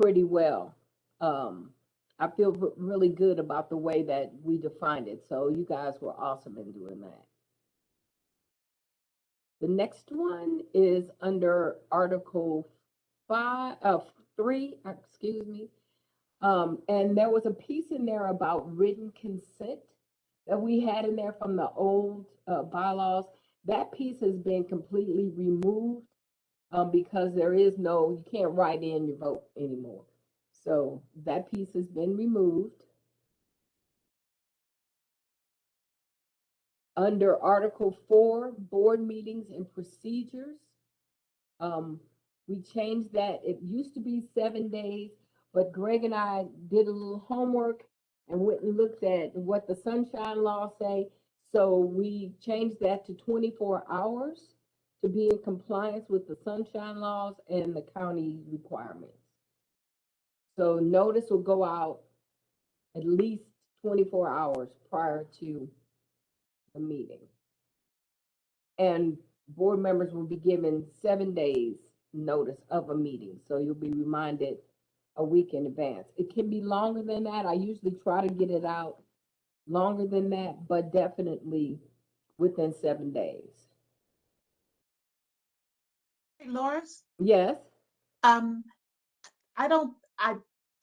pretty well. I feel really good about the way that we defined it. So you guys were awesome in doing that. The next one is under Article 5, 3, excuse me. And there was a piece in there about written consent that we had in there from the old bylaws. That piece has been completely removed because there is no, you can't write in your vote anymore. So that piece has been removed. Under Article 4, board meetings and procedures, we changed that. It used to be 7 days, but Greg and I did a little homework and went and looked at what the sunshine laws say. So we changed that to 24 hours to be in compliance with the sunshine laws and the county requirements. So notice will go out at least 24 hours prior to the meeting. And board members will be given 7 days notice of a meeting. So you'll be reminded a week in advance. It can be longer than that. I usually try to get it out longer than that, but definitely within 7 days. Hey, Loris, Yes. I don't,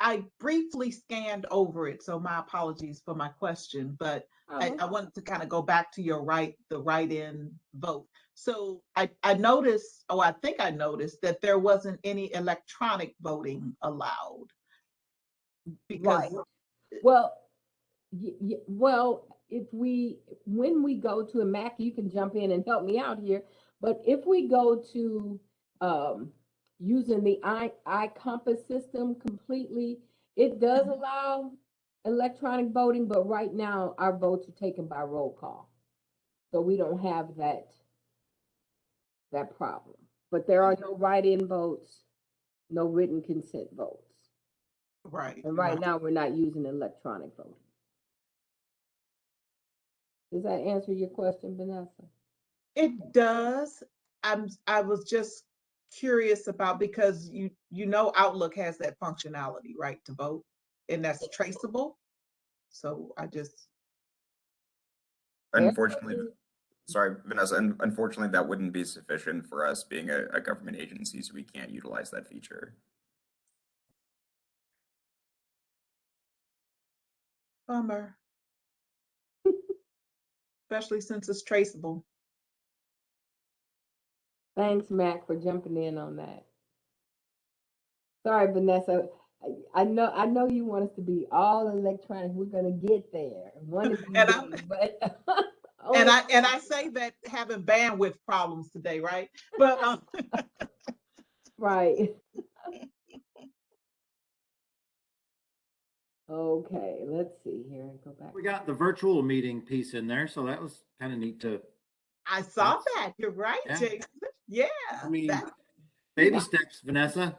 I briefly scanned over it, so my apologies for my question, but I wanted to kind of go back to your the write-in vote. So I noticed, oh, I think I noticed that there wasn't any electronic voting allowed. Because Right. Well, well, when we go to, and Mac, you can jump in and help me out here, but if we go to using the iCompass system completely, it does allow electronic voting, but right now our votes are taken by roll call. So we don't have that problem. But there are no write-in votes, no written consent votes. Right. And right now we're not using electronic voting. Does that answer your question, Vanessa? It does. I was just curious about, because you know Outlook has that functionality, right, to vote, and that's traceable. So I just, Unfortunately, sorry, Vanessa, unfortunately, that wouldn't be sufficient for us being a government agency, so we can't utilize that feature. bummer. Especially since it's traceable. Thanks, Mac, for jumping in on that. Sorry, Vanessa. I know you want us to be all electronic. We're gonna get there one of these And days, but And I say that having bandwidth problems today, right? But right. Okay, let's see here. Go back. We got the virtual meeting piece in there, so that was kind of neat to, I saw that. You're right, Yeah. Jason. Yeah. I mean, that- baby steps, Vanessa.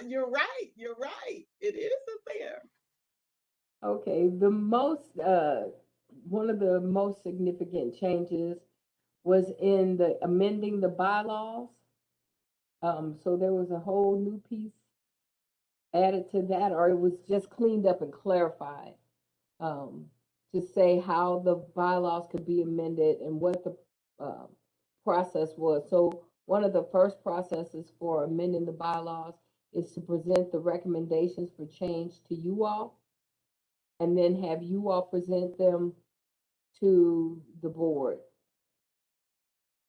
you're right. You're right. It isn't there. Okay, one of the most significant changes was in the amending the bylaws. So there was a whole new piece added to that, or it was just cleaned up and clarified, to say how the bylaws could be amended and what the, process was. So one of the first processes for amending the bylaws is to present the recommendations for change to you all, and then have you all present them to the board.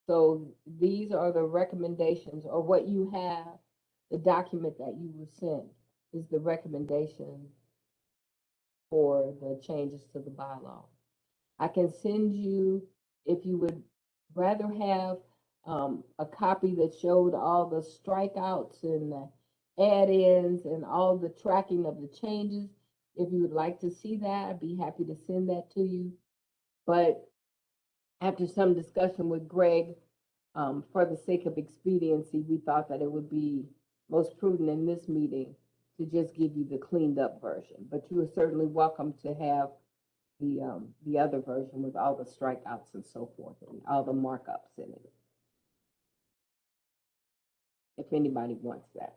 So these are the recommendations, or what you have, the document that you were sent is the recommendation for the changes to the bylaw. I can send you, if you would rather have a copy that showed all the strikeouts and the add-ins and all the tracking of the changes. If you would like to see that, I'd be happy to send that to you. But after some discussion with Greg, for the sake of expediency, we thought that it would be most prudent in this meeting to just give you the cleaned up version. But you are certainly welcome to have the other version with all the strikeouts and so forth and all the markups in it, if anybody wants that.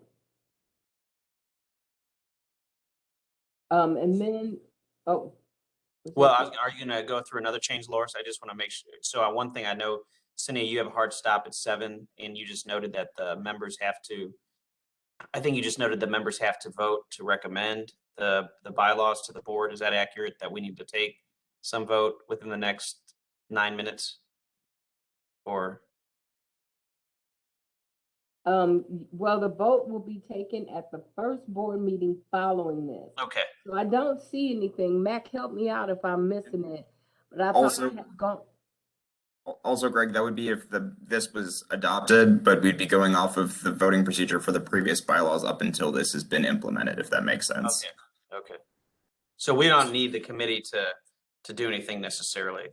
And then, oh. Well, are you gonna go through another change, Loris? I just want to make sure. So one thing I know, Cindy, you have a hard stop at 7, and you just noted that the members have to, I think you just noted the members have to vote to recommend the bylaws to the board. Is that accurate, that we need to take some vote within the next 9 minutes? Or, Well, the vote will be taken at the first board meeting following this. okay, So I don't see anything. Mac, help me out if I'm missing it. But I thought Also- I had gone, Also, Greg, that would be if this was adopted, but we'd be going off of the voting procedure for the previous bylaws up until this has been implemented, if that makes sense. okay. So we don't need the committee to do anything necessarily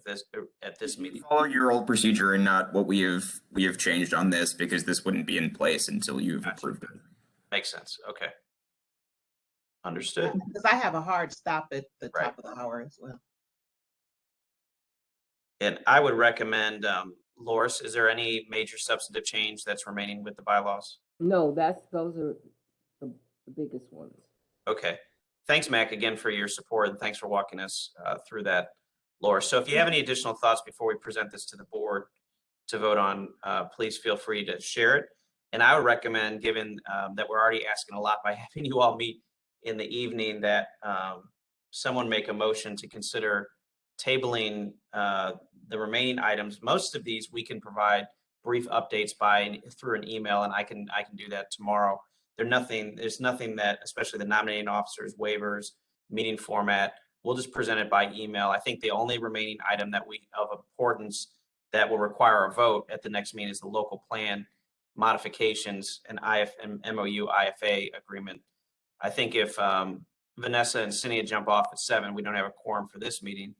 at this meeting. Follow your old procedure and not what we have changed on this, because this wouldn't be in place until you've Gotcha. approved it. Makes sense. Okay. Understood. Because I have a hard stop at the Right. top of the hour as well. And I would recommend, Loris, is there any major substantive change that's remaining with the bylaws? no, those are the biggest ones. Okay. Thanks, Mac, again for your support, and thanks for walking us through that, Loris. So if you have any additional thoughts before we present this to the board to vote on, please feel free to share it. And I would recommend, given that we're already asking a lot by having you all meet in the evening, that someone make a motion to consider tabling the remaining items. Most of these we can provide brief updates through an email, and I can do that tomorrow. There's nothing that, especially the nominating officers, waivers, meeting format, we'll just present it by email. I think the only remaining item of importance that will require a vote at the next meeting is the local plan modifications and MOU IFA agreement. I think if Vanessa and Cindy jump off at 7, we don't have a quorum for this meeting.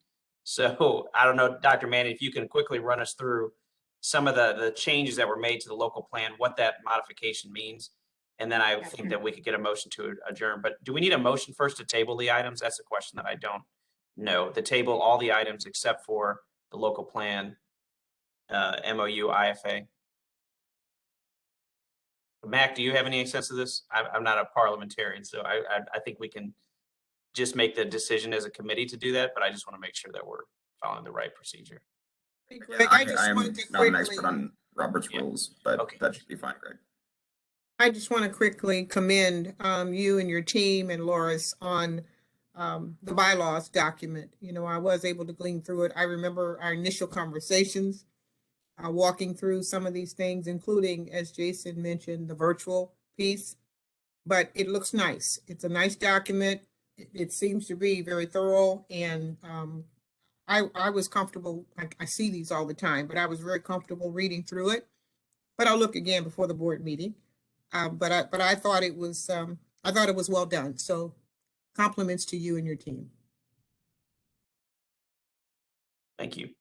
So I don't know, Dr. Manning, if you can quickly run us through some of the changes that were made to the local plan, what that modification means. And then I think that we could get a motion to adjourn. But do we need a motion first to table the items? That's a question that I don't know. To table all the items except for the local plan, MOU IFA. Mac, do you have any sense of this? I'm not a parliamentarian, so I think we can just make the decision as a committee to do that, but I just want to make sure that we're following the right procedure. Hey, Greg, I just I am wanted to not an quickly, expert on Robert's Yeah. rules, but Okay. that should be fine, Greg. I just want to quickly commend you and your team and Loris on the bylaws document. You know, I was able to glean through it. I remember our initial conversations, walking through some of these things, including, as Jason mentioned, the virtual piece. But it looks nice. It's a nice document. It seems to be very thorough, and I was comfortable. I see these all the time, but I was very comfortable reading through it. But I'll look again before the board meeting. But I thought it was well done. So compliments to you and your team. Thank you.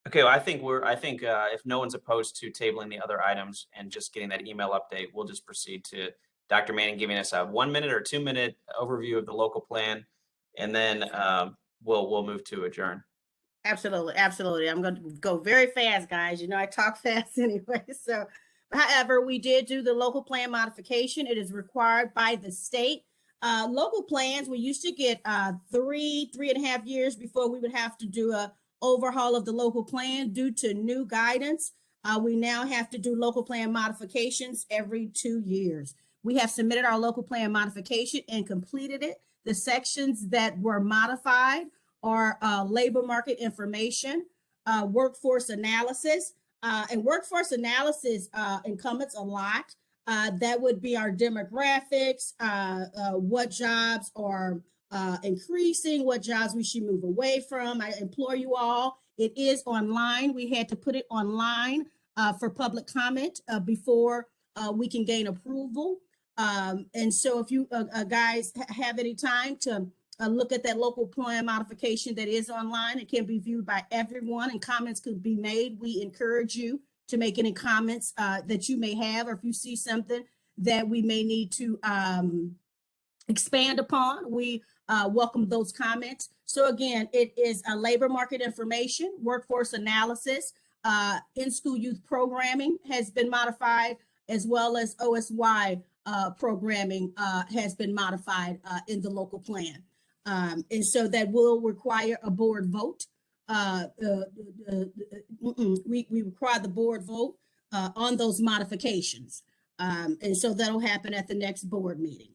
Okay, well, I think if no one's opposed to tabling the other items and just getting that email update, we'll just proceed to Dr. Manning giving us a 1 minute or 2 minute overview of the local plan, and then we'll move to adjourn. Absolutely, absolutely. I'm going to go very fast, guys. You know, I talk fast anyway. So, however, we did do the local plan modification. It is required by the state. Local plans, we used to get 3.5 years before we would have to do a overhaul of the local plan due to new guidance. We now have to do local plan modifications every 2 years. We have submitted our local plan modification and completed it. The sections that were modified are labor market information, workforce analysis, and workforce analysis encompasses a lot. That would be our demographics, what jobs are increasing, what jobs we should move away from. I implore you all, it is online. We had to put it online for public comment before we can gain approval. And so if you guys have any time to look at that local plan modification that is online, it can be viewed by everyone and comments could be made. We encourage you to make any comments that you may have, or if you see something that we may need to expand upon, we welcome those comments. So again, it is a labor market information, workforce analysis, in-school youth programming has been modified, as well as OSY programming has been modified in the local plan. And so that will require a board vote. We require the board vote on those modifications. And so that'll happen at the next board meeting.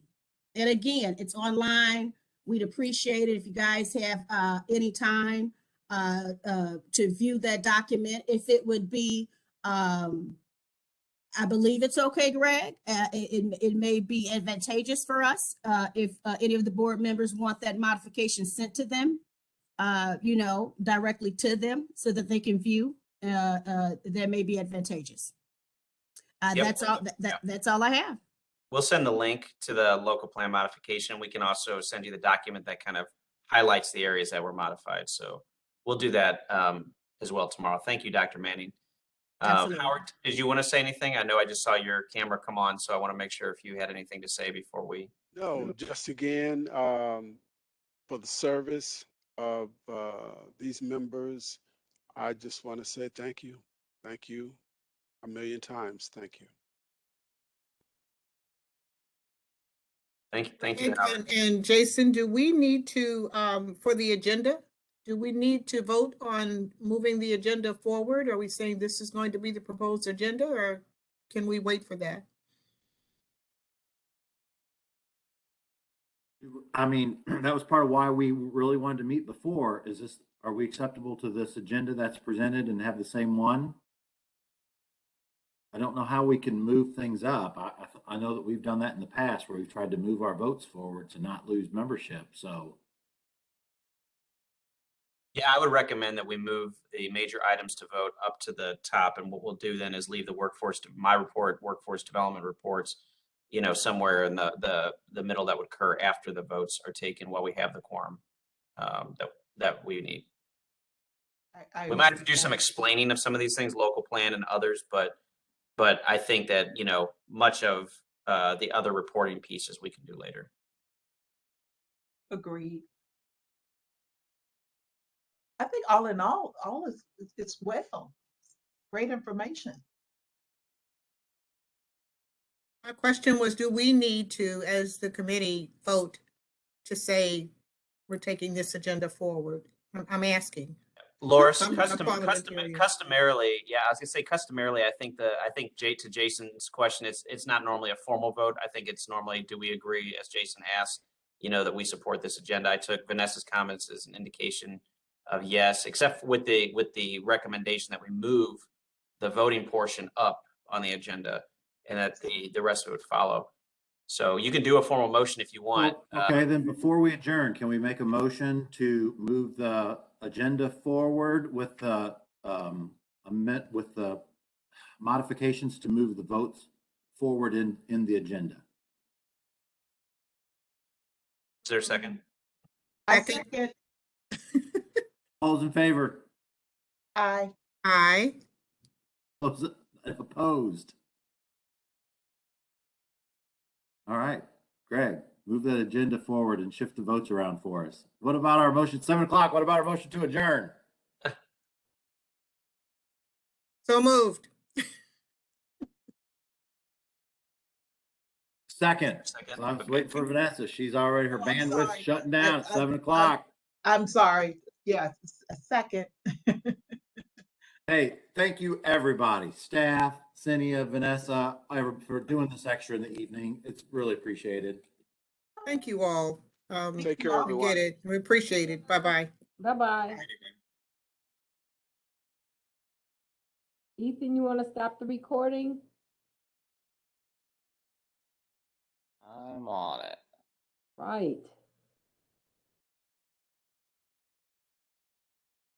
And again, it's online. We'd appreciate it if you guys have any time to view that document. If it would be, I believe it's okay, Greg. It may be advantageous for us if any of the board members want that modification sent to them, directly to them so that they can view. That may be advantageous. Yep. That's all. That's all I have. We'll send the link to the local plan modification. We can also send you the document that kind of highlights the areas that were modified. So we'll do that as well tomorrow. Thank you, Dr. Manning. Absolutely. Howard, did you want to say anything? I know I just saw your camera come on, so I want to make sure if you had anything to say before we. No, just again, for the service of these members, I just want to say thank you. Thank you a million times. Thank you. Thank you, Howard. And Jason, do we need to, for the agenda, do we need to vote on moving the agenda forward? Are we saying this is going to be the proposed agenda, or can we wait for that? I mean, that was part of why we really wanted to meet before. Are we acceptable to this agenda that's presented and have the same one? I don't know how we can move things up. I know that we've done that in the past where we've tried to move our votes forward to not lose membership. So Yeah, I would recommend that we move the major items to vote up to the top. And what we'll do then is leave the workforce development reports, somewhere in the middle that would occur after the votes are taken while we have the quorum that we need. We might have to do some explaining of some of these things, local plan and others, but I think that, much of the other reporting pieces we can do later. Agreed. I think all in all is it's well. Great information. My question was, do we need to, as the committee, vote to say we're taking this agenda forward? I'm asking. Loris, I'm parliamentarian. customarily, yeah, I was gonna say customarily, I think to Jason's question, it's not normally a formal vote. I think it's normally, do we agree, as Jason asked, that we support this agenda? I took Vanessa's comments as an indication of yes, except with the recommendation that we move the voting portion up on the agenda and that the rest of it would follow. So you can do a formal motion if you want. okay, then before we adjourn, can we make a motion to move the agenda forward with the modifications to move the votes forward in the agenda? Is there a second? I Second. second. All those in favor? Aye. Aye. Opposed? All right, Greg, move that agenda forward and shift the votes around for us. What about our motion, 7 o'clock? What about our motion to adjourn? So moved. Second. Second. So I'm Okay. waiting for Vanessa. She's already, her Oh, I'm bandwidth's sorry. shutting down at I- 7 o'clock. I'm sorry. Yes, a second. Hey, thank you, everybody, staff, Cynia, Vanessa, for doing this extra in the evening. It's really appreciated. Thank you all. Take care, We everyone. get it. We appreciate it. Bye-bye. Bye-bye. Ethan, you want to stop the recording? I'm on it. Right.